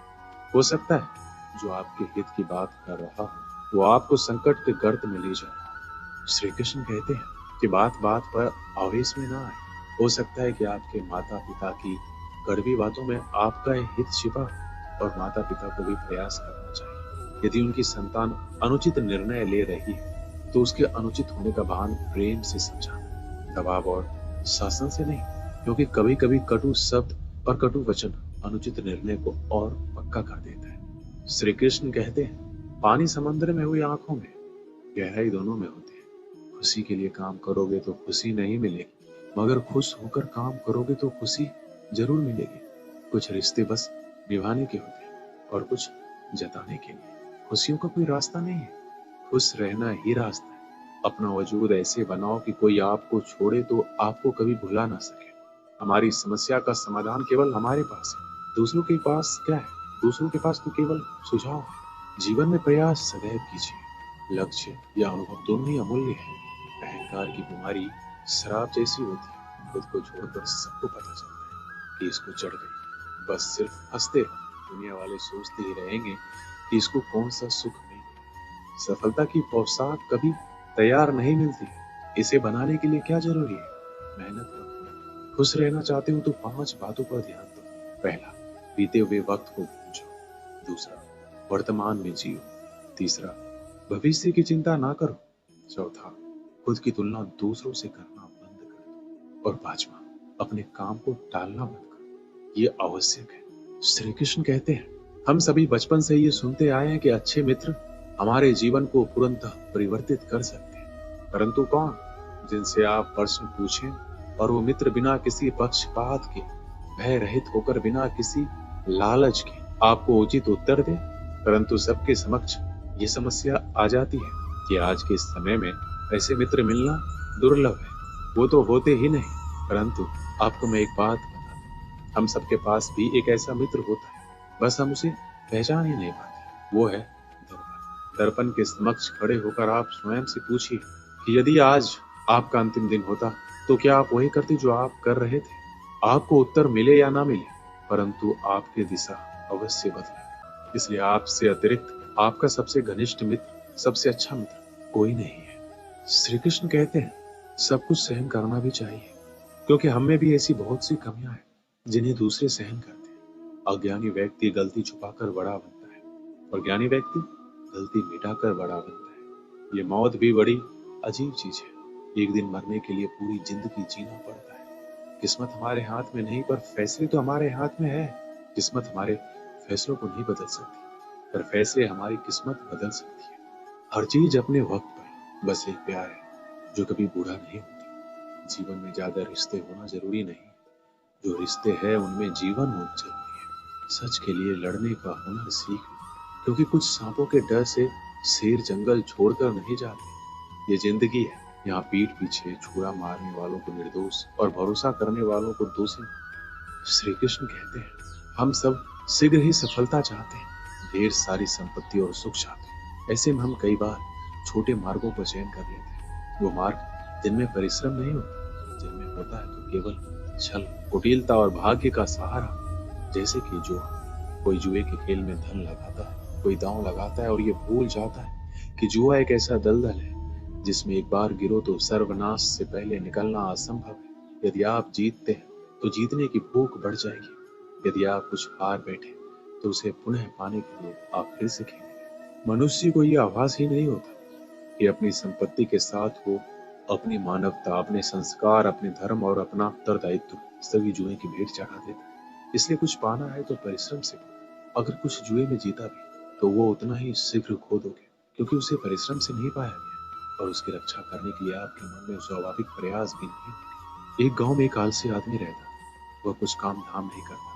हो सकता है जो आपके हित की बात कर रहा हो वो आपको संकट के गर्त में ले जाए। श्री कृष्ण कहते हैं कि बात बात पर आवेश में ना आए। हो सकता है कि आपके माता पिता की कड़वी बातों में आपका हित छिपा हो, और माता पिता को भी प्रयास करना चाहिए। यदि उनकी संतान अनुचित निर्णय ले रही है तो उसके अनुचित होने का भान प्रेम से समझाना, दबाव और शासन से नहीं, क्योंकि कभी कभी कटु शब्द और कटु वचन अनुचित निर्णय को और पक्का कर देता है। श्री कृष्ण कहते हैं पानी समुद्र में हुई आंखों में गहराई दोनों में होती है। खुशी के लिए काम करोगे तो खुशी नहीं मिलेगी, मगर खुश होकर काम करोगे तो खुशी जरूर मिलेगी। कुछ रिश्ते बस निभाने के होते हैं और कुछ जताने के लिए। खुशियों का कोई रास्ता नहीं है, खुश रहना ही रास्ता है। अपना वजूद ऐसे बनाओ कि कोई आपको छोड़े तो आपको कभी भुला ना सके। हमारी समस्या का समाधान केवल हमारे पास है, दूसरों के पास क्या है? दूसरों के पास तो केवल सुझाव है। जीवन में प्रयास सदैव कीजिए। लक्ष्य या अनुभव दोनों ही अमूल्य है। अहंकार की बीमारी शराब जैसी होती है, खुद को छोड़कर सबको पता चलता है कि इसको चढ़ गई। बस सिर्फ हंसते रहो, दुनिया वाले सोचते ही रहेंगे कि इसको कौन सा सुख मिल गया। सफलता की पोशाक कभी तैयार नहीं मिलती, इसे बनाने के लिए क्या जरूरी है? मेहनत करो। खुश रहना चाहते हो तो 5 बातों पर ध्यान दो। पहला, बीते हुए वक्त को भूलो। दूसरा, वर्तमान में जियो। तीसरा, भविष्य की चिंता ना करो। चौथा, खुद की तुलना दूसरों से करना बंद कर दो। और पांचवा, अपने काम को टालना बंद करो। ये आवश्यक है। श्री कृष्ण कहते हैं हम सभी बचपन से ये सुनते आए हैं कि अच्छे मित्र हमारे जीवन को तुरंत परिवर्तित कर सकते हैं, परंतु कौन? जिनसे आप प्रश्न पूछें और वो मित्र बिना किसी पक्षपात के, भय रहित होकर, बिना किसी लालच के आपको उचित उत्तर दे। परंतु सबके समक्ष ये समस्या आ जाती है कि आज के समय में ऐसे मित्र मिलना दुर्लभ है। वो तो होते ही नहीं। परंतु आपको मैं एक बात बता दूं, हम सबके पास भी एक ऐसा मित्र होता है, बस हम उसे पहचान ही नहीं पाते। वो है दर्पण। दर्पण के समक्ष खड़े होकर आप स्वयं से पूछिए कि यदि आज आपका अंतिम दिन होता तो क्या आप वही करते जो आप कर रहे थे? आपको उत्तर मिले या ना मिले, परंतु आपकी दिशा अवश्य बदले। इसलिए आपसे अतिरिक्त आपका सबसे घनिष्ठ मित्र, सबसे अच्छा मित्र कोई नहीं है। श्री कृष्ण कहते हैं सब कुछ सहन करना भी चाहिए, क्योंकि हम में भी ऐसी बहुत सी कमियां हैं जिन्हें दूसरे सहन करते हैं। अज्ञानी व्यक्ति गलती छुपाकर बड़ा बनता है, और ज्ञानी व्यक्ति गलती मिटाकर बड़ा बनता है। ये मौत भी बड़ी अजीब चीज है। एक दिन मरने के लिए पूरी जिंदगी जीना पड़ता है। किस्मत हमारे हाथ में नहीं, पर फैसले तो हमारे हाथ में है। किस्मत हमारे फैसलों को नहीं बदल सकती, पर फैसले हमारी किस्मत बदल सकती है। हर चीज अपने वक्त पर। बस एक प्यार है जो कभी बूढ़ा नहीं होता। जीवन में ज्यादा रिश्ते होना जरूरी नहीं, जो रिश्ते हैं उनमें जीवन होना जरूरी है। सच के लिए लड़ने का हुनर सीख लो, क्योंकि कुछ सांपों के डर से शेर जंगल छोड़कर नहीं जाते। ये जिंदगी है, यहाँ पीठ पीछे छुरा मारने वालों को निर्दोष और भरोसा करने वालों को दोषी। श्री कृष्ण कहते हैं हम सब शीघ्र ही सफलता चाहते हैं, ढेर सारी संपत्ति और सुख चाहते हैं। ऐसे में हम कई बार छोटे मार्गों का चयन कर लेते हैं, वो मार्ग जिनमें परिश्रम नहीं होता, जिनमें होता है तो केवल छल, कुटिलता और भाग्य का सहारा। जैसे कि जुआ, कोई जुए के खेल में धन लगाता है, कोई दांव लगाता है और ये भूल जाता है कि जुआ एक ऐसा दलदल है जिसमें एक बार गिरो तो सर्वनाश से पहले निकलना असंभव है। यदि आप जीतते हैं तो जीतने की भूख बढ़ जाएगी। यदि आप कुछ हार बैठे तो उसे पुनः पाने के लिए आप फिर से खेलेंगे। मनुष्य को यह आभास ही नहीं होता कि अपनी संपत्ति के साथ वो अपनी मानवता, अपने संस्कार, अपने धर्म और अपना उत्तरदायित्व सभी जुए की भेंट चढ़ा देता है। इसलिए कुछ पाना है तो परिश्रम से पाओ। अगर कुछ जुए में जीता भी तो वो उतना ही शीघ्र खो दोगे, क्योंकि उसे परिश्रम से नहीं पाया गया, और उसकी रक्षा करने के लिए आपके मन में स्वाभाविक प्रयास भी नहीं होंगे। एक गांव में एक आलसी आदमी रहता, वह कुछ काम धाम नहीं करता,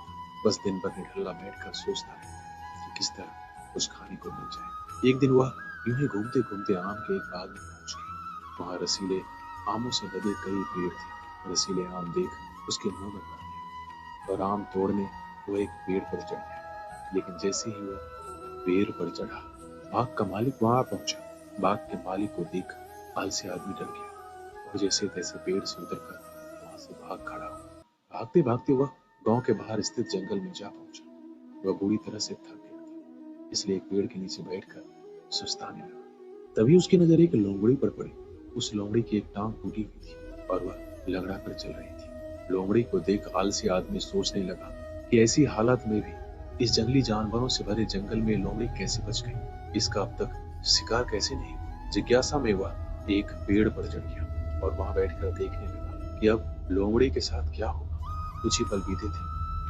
बस दिन भर निठल्ला बैठकर सोचता रहता कि किस तरह कुछ खाने को मिल जाए। एक दिन वह यूं ही घूमते घूमते आम के एक बाग में पहुंच गया। वहां रसीले आमों से लदे कई पेड़ थे। रसीले आम देख उसके मुंह में पड़ गए और आम तोड़ने वो एक पेड़ पर चढ़ गया। लेकिन जैसे ही वो पेड़ पर चढ़ा, बाग का मालिक वहां पहुंचा। बाग के मालिक को देख आलसी आदमी डर गया और जैसे तैसे पेड़ से उतरकर वहां से भाग खड़ा हुआ। भागते भागते वह गांव के बाहर स्थित जंगल में जा पहुंचा। वह बुरी तरह से थक गया था, इसलिए एक पेड़ के नीचे बैठकर सुस्ताने लगा। तभी उसकी नजर एक लोमड़ी पर पड़ी। उस लोमड़ी की एक टांग टूटी हुई थी और वह लंगड़ा कर चल रही थी। लोमड़ी को देख आलसी आदमी सोचने लगा कि ऐसी हालत में भी इस जंगली जानवरों से भरे जंगल में लोमड़ी कैसे बच गई, इसका अब तक शिकार कैसे नहीं हुआ। जिज्ञासा में वह एक पेड़ पर चढ़ गया और वहां बैठकर देखने लगा कि अब लोमड़ी के साथ क्या होगा। कुछ ही पल बीते थे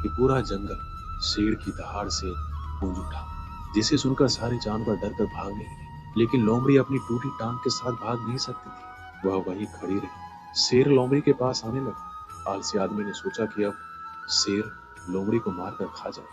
कि पूरा जंगल शेर की दहाड़ से गूंज उठा, जिसे सुनकर सारे जानवर डरकर भागने लगे। लेकिन लोमड़ी अपनी टूटी टांग के साथ भाग नहीं सकती थी। वह वहीं खड़ी रही। शेर लोमड़ी के पास आने लगा। आलसी आदमी ने सोचा कि अब शेर लोमड़ी को मारकर खा जाए,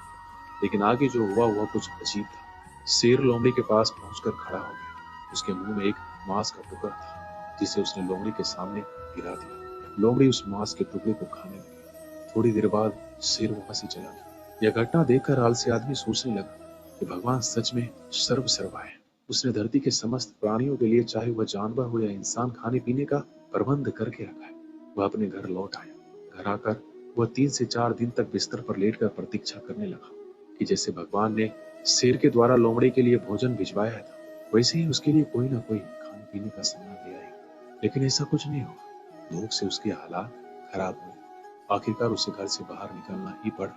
लेकिन आगे जो हुआ वह कुछ अजीब था। शेर लोमड़ी के पास पहुंचकर खड़ा हो गया। उसके मुंह में एक मांस का टुकड़ा था, जिसे उसने लोमड़ी के सामने गिरा दिया। लोमड़ी उस मांस के टुकड़े को खाने लगी। थोड़ी देर बाद शेर वहां से चला गया। यह घटना देखकर आलसी आदमी सोचने लगा कि भगवान सच में सर्वसर्वा है। उसने धरती के समस्त प्राणियों के लिए, चाहे वह जानवर हो या इंसान, खाने पीने का प्रबंध करके रखा है। वह अपने घर लौट आया। घर आकर वह 3 से 4 दिन तक बिस्तर पर लेटकर प्रतीक्षा करने लगा कि जैसे भगवान ने शेर के द्वारा लोमड़ी के लिए भोजन भिजवाया था, वैसे ही उसके लिए कोई ना कोई खाने पीने का सामान ले आएगा। लेकिन ऐसा कुछ नहीं हुआ। भूख से उसके हालात खराब हुए। आखिरकार उसे घर से बाहर निकलना ही पड़ा।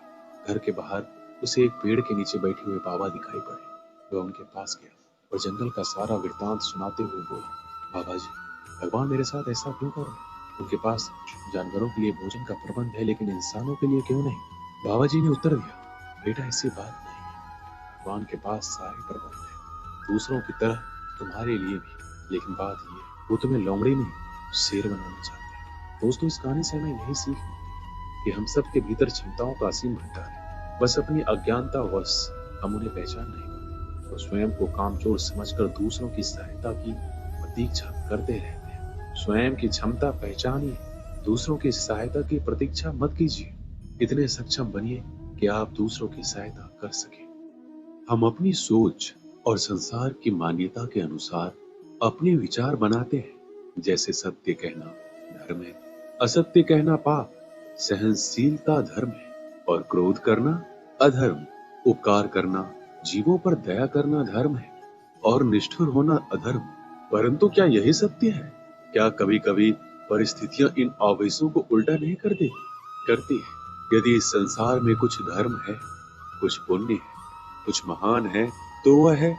घर के बाहर उसे एक पेड़ के नीचे बैठे हुए बाबा दिखाई पड़े। वह उनके पास गया और जंगल का सारा वृतांत सुनाते हुए बोला, बाबा जी, भगवान मेरे साथ ऐसा क्यों कर रहे हैं? उनके पास जानवरों के लिए भोजन का प्रबंध है, लेकिन इंसानों के लिए क्यों नहीं? बाबा जी ने उत्तर दिया, बेटा ऐसी बात नहीं है। भगवान के पास सारे प्रबंध है, दूसरों की तरह तुम्हारे लिए भी। लेकिन बात यह है, वो तुम्हें लोमड़ी नहीं शेर बनाना चाहते हैं। दोस्तों, इस कहानी से हमें यही सीख मिलती है कि हम सबके भीतर क्षमताओं का असीम भंडार है। बस अपनी अज्ञानता वश हम उन्हें पहचान नहीं पाते और स्वयं को कामचोर समझकर दूसरों की सहायता की प्रतीक्षा करते रहते हैं। स्वयं की क्षमता पहचानिए, दूसरों की सहायता की प्रतीक्षा मत कीजिए। इतने सक्षम बनिए कि आप दूसरों की सहायता कर सकें। हम अपनी सोच और संसार की मान्यता के अनुसार अपने विचार बनाते हैं। जैसे सत्य कहना धर्म है, असत्य कहना पाप, सहनशीलता धर्म है और क्रोध करना अधर्म, उपकार करना, जीवों पर दया करना धर्म है और निष्ठुर होना अधर्म। परंतु क्या यही सत्य है? क्या कभी कभी परिस्थितियां इन आवेशों को उल्टा नहीं करती है? यदि इस संसार में कुछ धर्म है, कुछ पुण्य है, कुछ महान है, तो वह है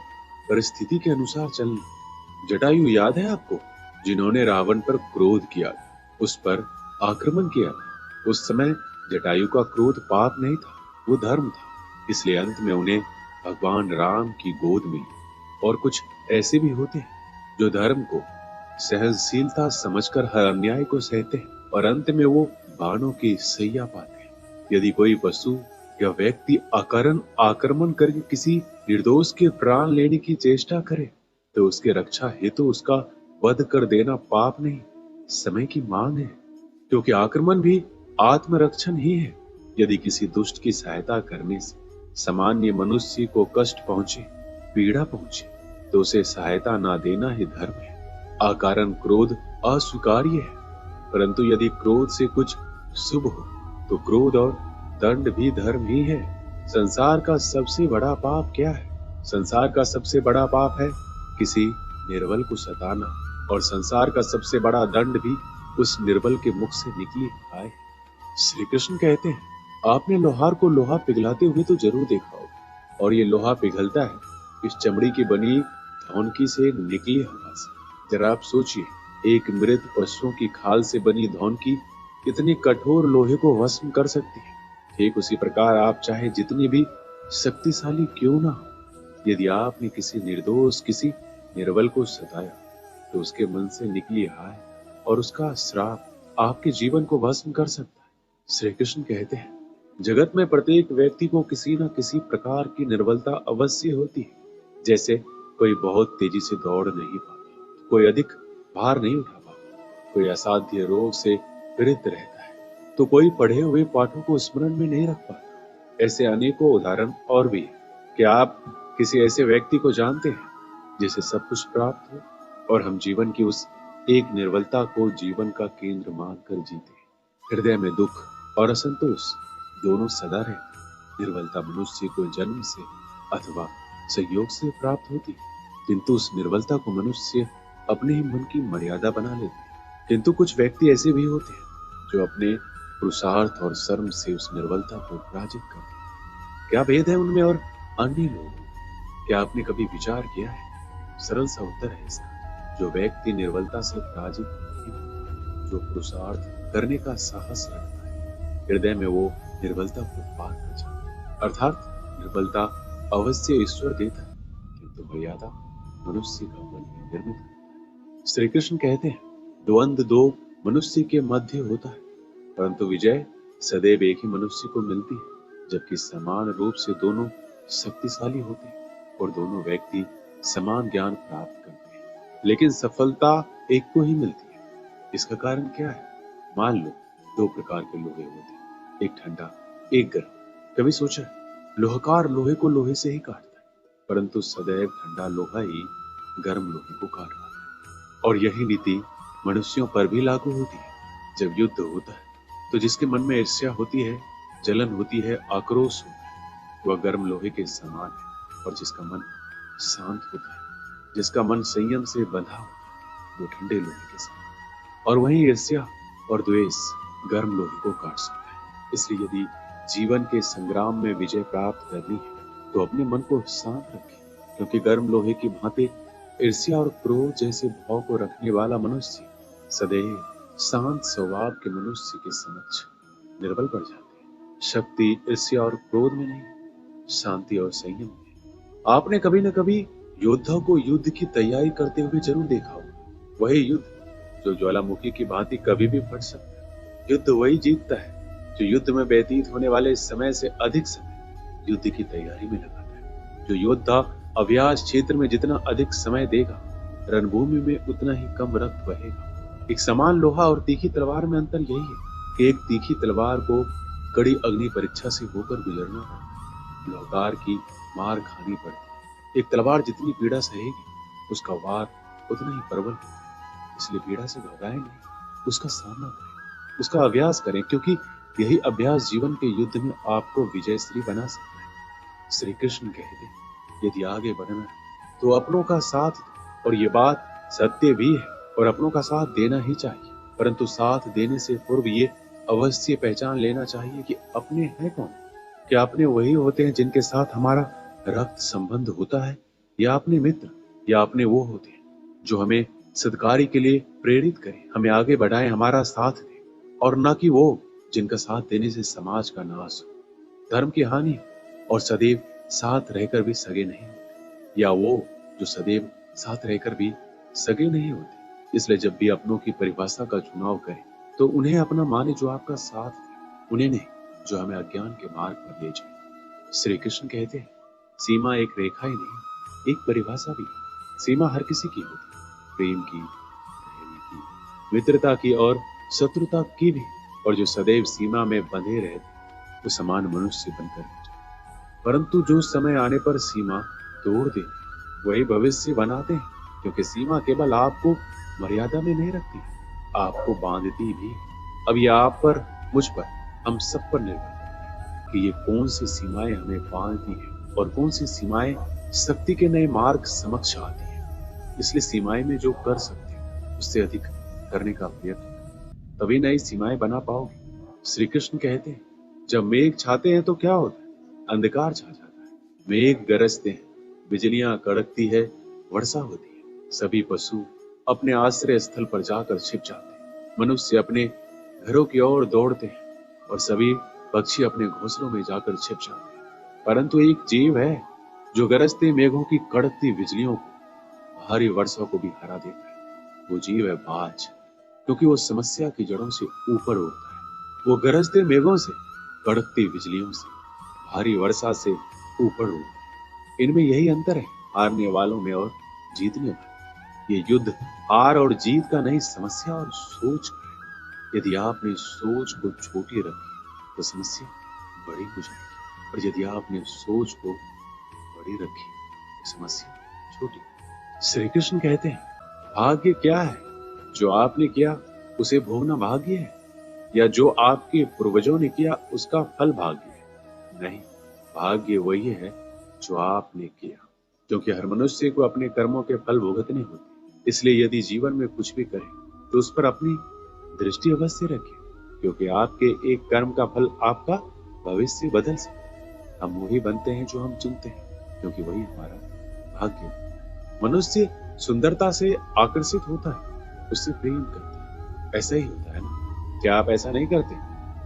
परिस्थिति के अनुसार चलना। जटायु याद है आपको, जिन्होंने रावण पर क्रोध किया, उस पर आक्रमण किया? उस समय जटायु का क्रोध पाप नहीं था, वो धर्म था। इसलिए अंत में उन्हें भगवान राम की गोद मिली। और कुछ ऐसे भी होते हैं जो धर्म को सहनशीलता समझकर हर अन्याय को सहते हैं और अंत में वो बाणों की सैया पाते हैं। यदि कोई पशु या व्यक्ति अकारण आक्रमण करके किसी निर्दोष के प्राण लेने की चेष्टा करे, तो उसके रक्षा हेतु उसका वध कर देना पाप नहीं, समय की मांग है। क्योंकि आक्रमण भी आत्मरक्षण ही है। यदि किसी दुष्ट की सहायता करने से सामान्य मनुष्य को कष्ट पहुंचे, पीड़ा पहुंचे, तो उसे सहायता ना देना ही धर्म है। अकारण क्रोध अस्वीकार्य है, परंतु यदि क्रोध से कुछ शुभ हो तो क्रोध और दंड भी धर्म ही है। संसार का सबसे बड़ा पाप क्या है? संसार का सबसे बड़ा पाप है किसी निर्बल को सताना, और संसार का सबसे बड़ा दंड भी उस निर्बल के मुख से निकली आए। श्री कृष्ण कहते हैं, आपने लोहार को लोहा पिघलाते हुए तो जरूर देखा होगा, और ये लोहा पिघलता है इस चमड़ी की बनी धौनकी से निकली हवा से। जरा आप सोचिए, एक मृत पशुओं की खाल से बनी धौनकी कितने कठोर लोहे को भस्म कर सकती है। ठीक उसी प्रकार आप चाहे जितनी भी शक्तिशाली क्यों ना हो, यदि आपने किसी निर्दोष, किसी निर्बल को सताया, तो उसके मन से निकली हाय और उसका श्राप आपके जीवन को भस्म कर सकता है। श्री कृष्ण कहते हैं, जगत में प्रत्येक व्यक्ति को किसी न किसी प्रकार की निर्बलता अवश्य होती है। जैसे कोई बहुत तेजी से दौड़ नहीं पाता, कोई अधिक भार नहीं उठा पाता, कोई असाध्य रोग से विरुद्ध रहता है तो कोई पढ़े हुए पाठों को स्मरण में नहीं रख पाता। ऐसे अनेकों उदाहरण और भी हैं। क्या आप किसी ऐसे व्यक्ति को जानते हैं जिसे सब कुछ प्राप्त हो और हम जीवन की उस एक निर्बलता को जीवन का केंद्र मानकर जीते हैं? हृदय में दुख और असंतोष दोनों सदा रहते। निर्बलता मनुष्य को जन्म से अथवा संयोग से प्राप्त होती है, किंतु उस निर्बलता को मनुष्य अपने ही मन की मर्यादा बना लेते हैं। किंतु कुछ व्यक्ति ऐसे भी होते हैं जो अपने पुरुषार्थ और श्रम से उस निर्बलता को पराजित करते हैं। क्या भेद है उनमें और अन्य लोगों में? क्या आपने कभी विचार किया है? सरल सा उत्तर है इसका, जो व्यक्ति निर्बलता से पराजित नहीं होता, जो पुरुषार्थ करने का साहस रखता है, हृदय में वो निर्बलता को पार कर जाता है। अर्थात निर्बलता अवश्य ईश्वर देता है, किंतु मर्यादा मनुष्य का मन ही निर्मित करता है। श्री कृष्ण कहते हैं, द्वंद्व दो मनुष्य के मध्य होता है, परंतु विजय सदैव एक ही मनुष्य को मिलती है, जबकि समान रूप से दोनों शक्तिशाली होते हैं और दोनों व्यक्ति समान ज्ञान प्राप्त करते हैं, लेकिन सफलता एक को ही मिलती है। इसका कारण क्या है? मान लो दो प्रकार के लोहे होते हैं, एक ठंडा एक गर्म। कभी सोचा है? लोहकार लोहे को लोहे से ही काटता है, परंतु सदैव ठंडा लोहा ही गर्म लोहे को काट पाता है। और यही नीति मनुष्यों पर भी लागू होती है। जब युद्ध होता है तो जिसके मन में ईर्ष्या होती है, जलन होती है, आक्रोश होता है, वह गर्म लोहे के समान है। और जिसका मन शांत होता है, जिसका मन संयम से बंधा होता है, वो ठंडे लोहे के समान। और वहीं ईर्ष्या और द्वेष गर्म लोहे को काट सकता है। इसलिए यदि जीवन के संग्राम में विजय प्राप्त करनी है तो अपने मन को शांत रखें, क्योंकि गर्म लोहे की भांति ईर्ष्या और क्रोध जैसे भाव को रखने वाला मनुष्य सदैव शांत स्वभाव के मनुष्य के समक्ष निर्बल पड़ जाते हैं। शक्ति ईर्ष्या और क्रोध में नहीं, शांति और संयम में। आपने कभी न कभी योद्धा को युद्ध की तैयारी करते हुए जरूर देखा होगा। वही युद्ध जो ज्वालामुखी की भांति कभी भी फट सकता है। युद्ध वही जीतता है जो युद्ध में व्यतीत होने वाले समय से अधिक समय युद्ध की तैयारी में लगाता है। जो योद्धा अभ्यास क्षेत्र में जितना अधिक समय देगा, रणभूमि में उतना ही कम रक्त बहेगा। एक समान लोहा और तीखी तलवार में अंतर यही है कि एक तीखी तलवार को कड़ी अग्नि परीक्षा से होकर गुजरना पड़ता है, लोहार की मार खानी पड़ती है। एक तलवार जितनी पीड़ा सहेगी, उसका वार उतना ही प्रबल होता है। इसलिए पीड़ा से घबराएं नहीं, उसका सामना करें, उसका अभ्यास करें, क्योंकि यही अभ्यास जीवन के युद्ध में आपको विजयश्री बना सकता है। श्री कृष्ण कहते हैं, यदि आगे बढ़ना है तो अपनों का साथ दो। और ये बात सत्य भी है, और अपनों का साथ देना ही चाहिए, परंतु साथ देने से पूर्व ये अवश्य पहचान लेना चाहिए कि अपने हैं कौन। क्या अपने वही होते हैं जिनके साथ हमारा रक्त संबंध होता है, या अपने मित्र, या अपने वो होते हैं जो हमें सत्कार्य के लिए प्रेरित करें, हमें आगे बढ़ाएं, हमारा साथ दें, और न कि वो जिनका साथ देने से समाज का नाश हो, धर्म की हानि हो और सदैव साथ रहकर भी सगे नहीं होते, या वो जो सदैव साथ रहकर भी सगे नहीं होते। इसलिए जब भी अपनों की परिभाषा का चुनाव करें तो उन्हें अपना माने जो आपका साथ दे, उन्हें नहीं जो हमें अज्ञान के मार्ग पर ले जाए। श्री कृष्ण कहते हैं, सीमा एक रेखा ही नहीं, एक परिभाषा भी है। सीमा हर किसी की होती है, प्रेम की, धैर्य की, मित्रता की और शत्रुता की भी। और जो सदैव सीमा में बंधे रहते वो समान मनुष्य बनकर रह जाते, परंतु जो समय आने पर सीमा तोड़ देते वही भविष्य बनाते हैं, क्योंकि सीमा केवल आपको मर्यादा में नहीं रखती, आपको बांधती भी। अब ये आप पर, मुझ पर, हम सब पर निर्भर करता है कि ये कौन सी सीमाएं हमें बांधती हैं और कौन सी सीमाएं शक्ति के नए मार्ग समक्ष आती हैं। इसलिए सीमाएं में जो कर सकते हैं उससे अधिक करने का प्रयत्न, तभी नई सीमाएं बना पाओगे। श्री कृष्ण कहते हैं, जब मेघ छाते हैं तो क्या होता है? अंधकार छा जाता है। मेघ गरजते हैं, बिजलियां कड़कती है, वर्षा होती है, सभी पशु अपने आश्रय स्थल पर जाकर छिप जाते हैं, मनुष्य अपने घरों की ओर दौड़ते हैं और सभी पक्षी अपने घोंसलों में जाकर छिप जाते हैं। परंतु एक जीव है जो गरजते मेघों की कड़कती बिजलियों को, भारी वर्षा को भी हरा देता है। वो जीव है बाज, क्योंकि वो समस्या की जड़ों से ऊपर उड़ता है। वो गरजते मेघों से, कड़कती बिजलियों से, भारी वर्षा से ऊपर उड़ता है। इनमें यही अंतर है, हारने वालों में और जीतने वालों। ये युद्ध हार और जीत का नहीं, समस्या और सोच का है। यदि आपने सोच को छोटी रखी तो समस्या बड़ी हो जाएगी, और यदि आपने सोच को बड़ी रखी तो समस्या छोटी। श्री कृष्ण कहते हैं, भाग्य क्या है? जो आपने किया उसे भोगना भाग्य है, या जो आपके पूर्वजों ने किया उसका फल भाग्य है? नहीं, भाग्य वही है जो आपने किया, क्योंकि हर मनुष्य को अपने कर्मों के फल भुगतने होते। इसलिए यदि जीवन में कुछ भी करें तो उस पर अपनी दृष्टि अवश्य रखें, क्योंकि आपके एक कर्म का फल आपका भविष्य बदल सकता है। हम वही बनते हैं जो हम चुनते हैं, क्योंकि वही हमारा भाग्य है। मनुष्य सुंदरता से आकर्षित होता है, उससे प्रेम करता है। ऐसा ही होता है ना? क्या आप ऐसा नहीं करते?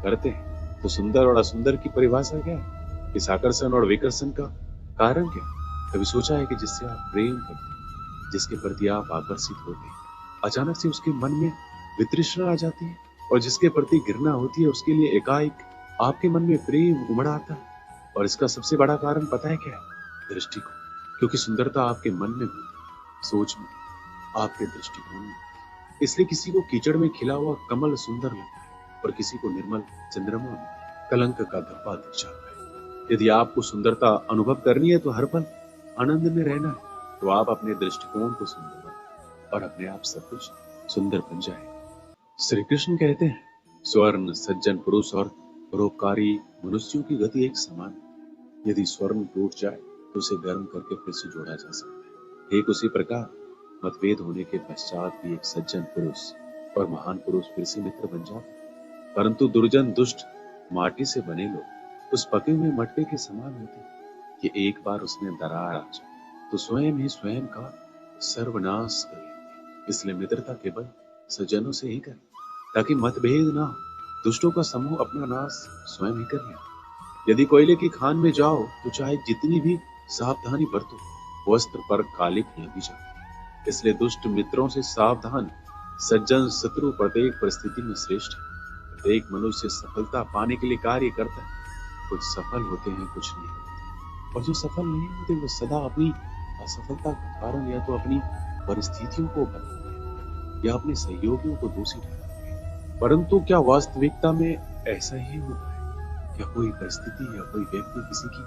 करते हैं। तो सुंदर और असुंदर की परिभाषा क्या है? इस आकर्षण और विकर्षण का कारण क्या है? कभी सोचा है कि जिससे आप प्रेम करते हैं, जिसके प्रति आप आकर्षित होते हैं, अचानक से उसके मन में वितृष्णा आ जाती है, और जिसके प्रति घृणा होती है उसके लिए एकाएक आपके मन में प्रेम उमड़ आता है। और इसका सबसे बड़ा कारण पता है क्या है? दृष्टिकोण। क्योंकि सुंदरता आपके मन में होती है, सोच में, आपके दृष्टिकोण में। इसलिए किसी को कीचड़ में खिला हुआ कमल सुंदर लगता है, और किसी को निर्मल चंद्रमा में कलंक का धब्बा दिख जाता है। यदि आपको सुंदरता अनुभव करनी है तो हर पल आनंद में रहना है, तो आप अपने दृष्टिकोण को सुंदर बनाएं, और अपने आप सब कुछ सुंदर बन जाएगा। श्री कृष्ण कहते हैं, स्वर्ण सज्जन पुरुष और परोपकारी मनुष्यों की गति एक समान है। यदि स्वर्ण टूट जाए तो उसे गर्म करके फिर से जोड़ा जा सकता है। ठीक उसी प्रकार मतभेद होने के पश्चात भी एक सज्जन पुरुष और महान पुरुष फिर से मित्र बन जाते हैं। परंतु दुर्जन दुष्ट माटी से बने लोग उस पके हुए मटके के समान होते हैं कि एक बार उसमें दरार आ जाए तो स्वयं ही स्वयं का सर्वनाश कर लेते। इसलिए मित्रता केवल सज्जनों से ही करें, ताकि मतभेद ना हो। दुष्टों का समूह अपना नाश स्वयं ही कर ले। यदि कोयले की खान में जाओ तो चाहे जितनी भी सावधानी बरतो, वस्त्र पर कालिक लगी जाती है। इसलिए दुष्ट मित्रों से सावधान। सज्जन शत्रु प्रत्येक परिस्थिति में श्रेष्ठ है। प्रत्येक मनुष्य सफलता पाने के लिए कार्य करता है। कुछ सफल होते हैं, कुछ नहीं होते, और जो सफल नहीं होते वो सदा अपनी असफलता का कारण या तो अपनी परिस्थितियों को बताते हैं या अपने सहयोगियों को दोषी ठहराते हैं। परंतु क्या वास्तविकता में ऐसा ही होता है? क्या कोई परिस्थिति या कोई व्यक्ति किसी की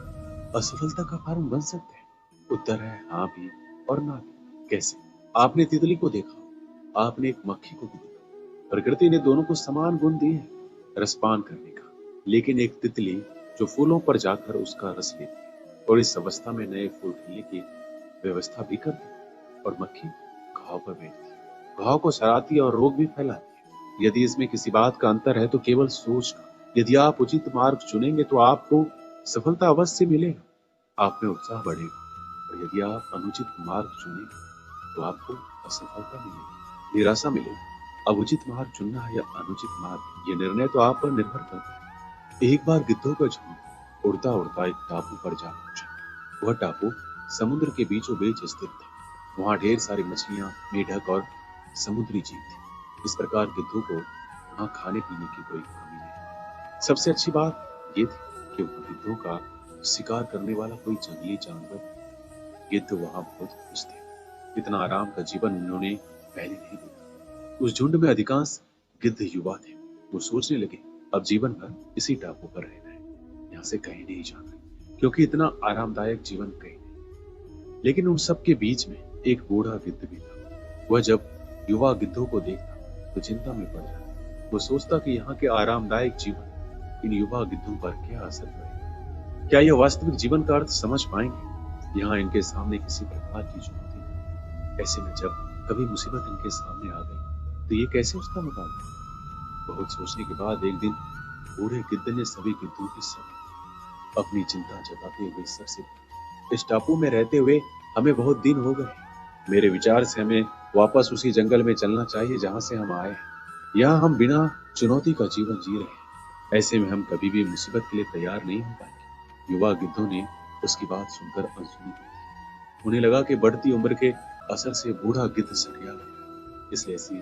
असफलता का कारण बन सकता है? उत्तर है हाँ भी और ना भी। कैसे? आपने तितली को देखा, आपने एक मक्खी को भी देखा। प्रकृति ने दोनों को समान गुण दिए हैं रसपान करने का, लेकिन एक तितली जो फूलों पर जाकर उसका रस लेती है और इस अवस्था में नए फूल खिलने की व्यवस्था भी करती है, और मक्खी घाव पर बैठती है, घाव को सराहती है और रोग भी फैलाती है। यदि इसमें किसी बात का अंतर है तो केवल सोच का। यदि आप उचित मार्ग चुनेंगे तो आपको सफलता अवश्य मिलेगा, आप में उत्साह बढ़ेगा, और यदि आप अनुचित मार्ग चुनेंगे तो आपको असफलता मिलेगी, निराशा मिलेगी। अब उचित मार्ग चुनना है या अनुचित मार्ग, ये निर्णय तो आप पर निर्भर करता है। एक बार गिद्धों का झुंड उड़ता उड़ता एक टापू पर जा पहुंचा। वह टापू समुद्र के बीचों बीच स्थित था। वहां ढेर सारी मछलियां, मेढक और समुद्री जीव थे। इस प्रकार गिद्धों को वहां खाने पीने की कोई कमी नहीं। सबसे अच्छी बात ये थी कि वहां गिद्धों का शिकार करने वाला कोई जंगली जानवर, गिद्ध वहां बहुत खुश थे। इतना आराम का जीवन उन्होंने पहले नहीं देखा। उस झुंड में अधिकांश गिद्ध युवा थे। वो सोचने लगे, अब जीवन भर इसी टापू पर रहना है, यहाँ से कहीं नहीं जाना, क्योंकि इतना आरामदायक जीवन कहीं नहीं। लेकिन उन सब के बीच में एक बूढ़ा गिद्ध भी था। वह जब युवा गिद्धों को देखता तो चिंता में पड़ जाता। वो सोचता कि यहाँ के आरामदायक जीवन इन युवा गिद्धों पर क्या असर पड़ेगा, क्या यह वास्तविक जीवन का अर्थ समझ पाएंगे। यहाँ इनके सामने किसी प्रकार की चुनौती नहीं। ऐसे में जब कभी मुसीबत इनके सामने आ गई तो ये कैसे उसका मुकाबला? बहुत सोचने के बाद एक दिन बूढ़े गिद्ध ने सभी गिद्धों की सब अपनी चिंता जताते हुए सर से, इस टापू में रहते हुए हमें बहुत दिन हो गए। मेरे विचार से हमें वापस उसी जंगल में चलना चाहिए जहां से हम आए। यहाँ हम बिना चुनौती का जीवन जी रहे हैं। ऐसे में हम कभी भी मुसीबत के लिए तैयार नहीं हो पाएंगे। युवा गिद्धों ने उसकी बात सुनकर अनसुनी कर दी। उन्हें लगा कि बढ़ती उम्र के असर से बूढ़ा गिद्ध सठिया गया, इसलिए ऐसी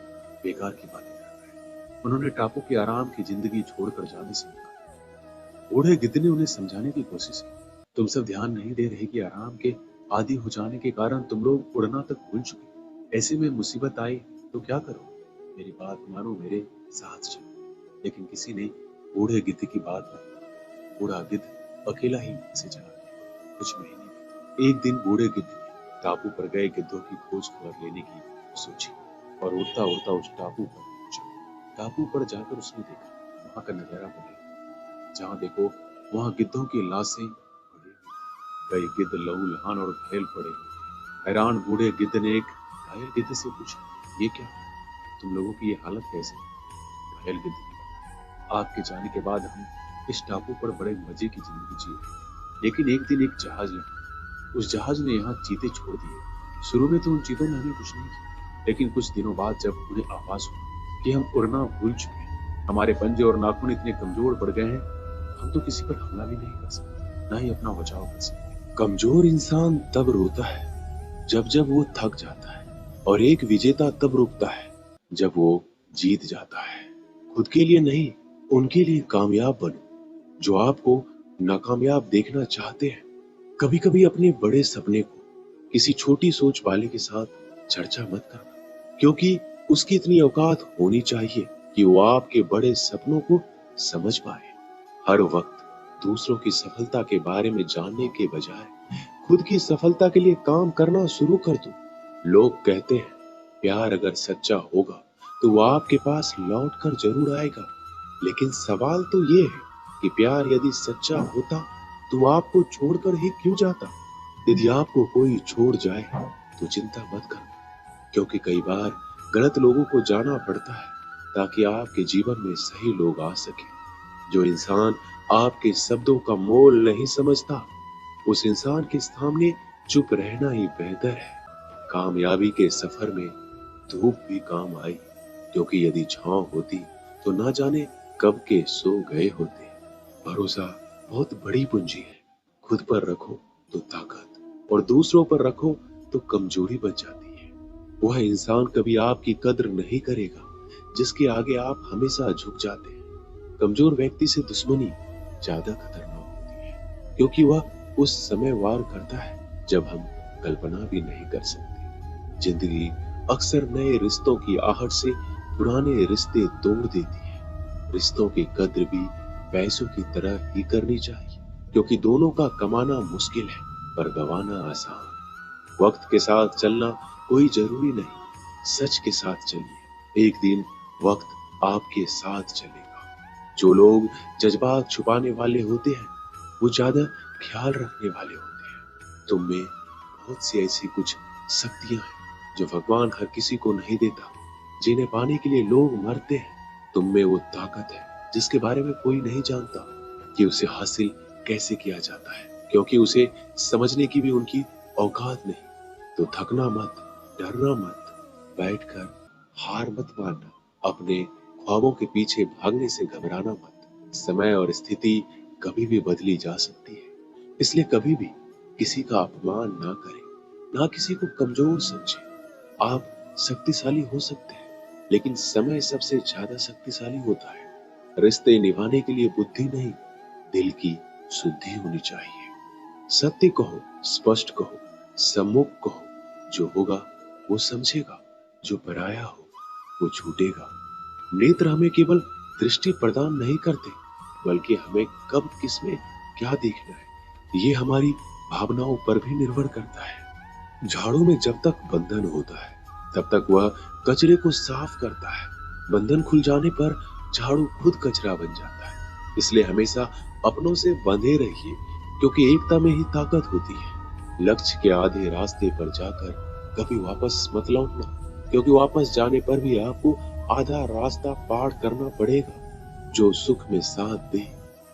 बेकार की बातें कर रहा है। उन्होंने टापू की आराम की जिंदगी छोड़कर जाने से कहा। बूढ़े गिद्ध ने उन्हें समझाने की कोशिश की, तुम सब ध्यान नहीं दे रहे कि आराम के आदि हो जाने के कारण तुम लोग उड़ना तक भूल चुके। ऐसे में मुसीबत आई तो क्या करो? मेरी बात मानो मेरे साथ चलो। लेकिन किसी ने बूढ़े गिद्ध की बात नहीं। बूढ़ा गिद्ध अकेला ही वहां से चला गया। कुछ महीने बीते। एक दिन बूढ़े गिद्ध ने टापू पर गए गिद्धों की खोज खबर लेने की सोची और उड़ता उड़ता उस टापू पर पहुंचा। टापू पर जाकर उसने देखा वहां का नजारा बदल। जहां देखो वहां गिद्धों की लाशें पड़ी हुई। कई गिद्ध लहूलुहान और घायल पड़े हुए। हैरान बूढ़े गिद्ध ने एक घायल गिद्ध से पूछा, ये क्या, तुम लोगों की ये हालत कैसे? घायल गिद्ध ने बताया, आपके जाने के बाद हम इस टापू पर बड़े मजे की जिंदगी जी रहे, लेकिन एक दिन एक जहाज लगा। उस जहाज ने यहाँ चीते छोड़ दिए। शुरू में तो उन चीतों ने हमें कुछ नहीं किया, लेकिन कुछ दिनों बाद जब उन्हें आवाज हुई कि हम उड़ना भूल चुके हैं, हमारे पंजे और नाखून इतने कमजोर पड़ गए हैं, हम तो किसी पर हमला भी नहीं कर सकते, ना ही अपना बचाव कर सकते। कमजोर इंसान तब रोता है जब जब वो थक जाता है, और एक विजेता तब रुकता है जब वो जीत जाता है। खुद के लिए नहीं, उनके लिए कामयाब बनो जो आपको नाकामयाब देखना चाहते हैं। कभी कभी अपने बड़े सपने को किसी छोटी सोच वाले के साथ चर्चा मत करना, क्योंकि उसकी इतनी औकात होनी चाहिए कि वो आपके बड़े सपनों को समझ पाए। हर वक्त दूसरों की सफलता के बारे में जानने के बजाय खुद की सफलता के लिए काम करना शुरू कर दो। लोग कहते हैं प्यार अगर सच्चा होगा तो वो आपके पास लौट कर जरूर आएगा, लेकिन सवाल तो ये है कि प्यार यदि सच्चा होता तो वो आपको छोड़कर ही क्यों जाता? यदि आपको कोई छोड़ जाए तो चिंता मत करना, क्योंकि कई बार गलत लोगों को जाना पड़ता है ताकि आपके जीवन में सही लोग आ सके। जो इंसान आपके शब्दों का मोल नहीं समझता, उस इंसान के सामने चुप रहना ही बेहतर है। कामयाबी के सफर में धूप भी काम आई, क्योंकि यदि छांव होती तो ना जाने कब के सो गए होते। भरोसा बहुत बड़ी पूंजी है। खुद पर रखो तो ताकत, और दूसरों पर रखो तो कमजोरी बच जाती है। वह इंसान कभी आपकी कद्र नहीं करेगा जिसके आगे आप हमेशा झुक जाते हैं। कमजोर व्यक्ति से दुश्मनी ज्यादा खतरनाक होती है, क्योंकि वह उस समय वार करता है जब हम कल्पना भी नहीं कर सकते। जिंदगी अक्सर नए रिश्तों की आहट से पुराने रिश्ते तोड़ देती है। रिश्तों की कद्र भी पैसों की तरह ही करनी चाहिए, क्योंकि दोनों का कमाना मुश्किल है पर गंवाना आसान। वक्त के साथ चलना कोई जरूरी नहीं, सच के साथ चलिए, एक दिन वक्त आपके साथ चलेगा। जो लोग जज्बात छुपाने वाले होते हैं वो ज्यादा ख्याल रखने वाले होते हैं। तुम में बहुत सी ऐसी कुछ शक्तियां हैं जो भगवान हर किसी को नहीं देता, जिन्हें पाने के लिए लोग मरते हैं। तुम में वो ताकत है जिसके बारे में कोई नहीं जानता कि उसे हासिल कैसे किया जाता है, क्योंकि उसे समझने की भी उनकी औकात नहीं। तो थकना मत, डरना मत, बैठकर हार मत मानना, अपने ख्वाबों के पीछे भागने से घबराना मत। समय और स्थिति कभी भी बदली जा सकती है, इसलिए कभी भी किसी का अपमान ना करें, ना किसी को कमजोर समझें। आप शक्तिशाली हो सकते हैं, लेकिन समय सबसे ज्यादा शक्तिशाली होता है। रिश्ते निभाने के लिए बुद्धि नहीं, दिल की शुद्धि होनी चाहिए। सत्य कहो, स्पष्ट कहो, सम्मुख कहो। जो होगा वो समझेगा, जो पराया हो वो छूटेगा। नेत्र हमें केवल दृष्टि प्रदान नहीं करते, बल्कि हमें कब किसमें क्या देखना है ये हमारी भावनाओं पर भी निर्भर करता है। झाड़ू में जब तक बंधन होता है तब तक वह कचरे को साफ करता है। बंधन खुल जाने पर झाड़ू खुद कचरा बन जाता है। इसलिए हमेशा अपनों से बंधे रहिए, क्योंकि एकता में ही ताकत होती है। लक्ष्य के आधे रास्ते पर जाकर कभी वापस मत लौटना, क्योंकि वापस जाने पर भी आपको आधा रास्ता पार करना पड़ेगा। जो सुख में साथ दे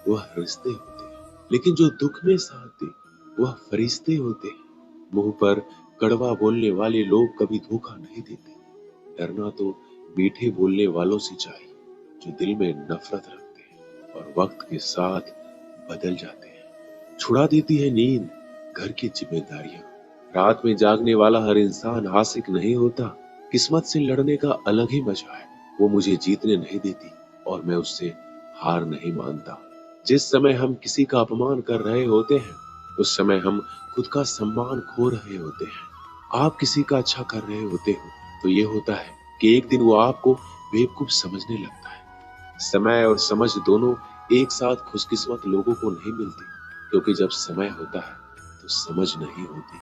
वह रिश्ते होते हैं, लेकिन जो दुख में साथ दे वह फरिश्ते होते हैं। मुंह पर कड़वा बोलने वाले लोग कभी धोखा नहीं देते। डरना तो मीठे बोलने वालों से चाहिए जो दिल में नफरत रखते हैं और वक्त के साथ बदल जाते हैं। छुड़ा देती है नींद घर की जिम्मेदारियां। रात में जागने वाला हर इंसान आशिक नहीं होता। किस्मत से लड़ने का अलग ही मजा है। वो मुझे जीतने नहीं देती और मैं उससे हार नहीं मानता। जिस समय हम किसी का अपमान कर रहे होते हैं उस समय हम खुद का सम्मान खो रहे होते हैं। आप किसी का अच्छा कर रहे होते हो तो ये होता है कि एक दिन वो आपको बेवकूफ समझने लगता है। समय और समझ दोनों एक साथ खुशकिस्मत लोगों को नहीं मिलती, क्योंकि जब समय होता है तो समझ नहीं होती।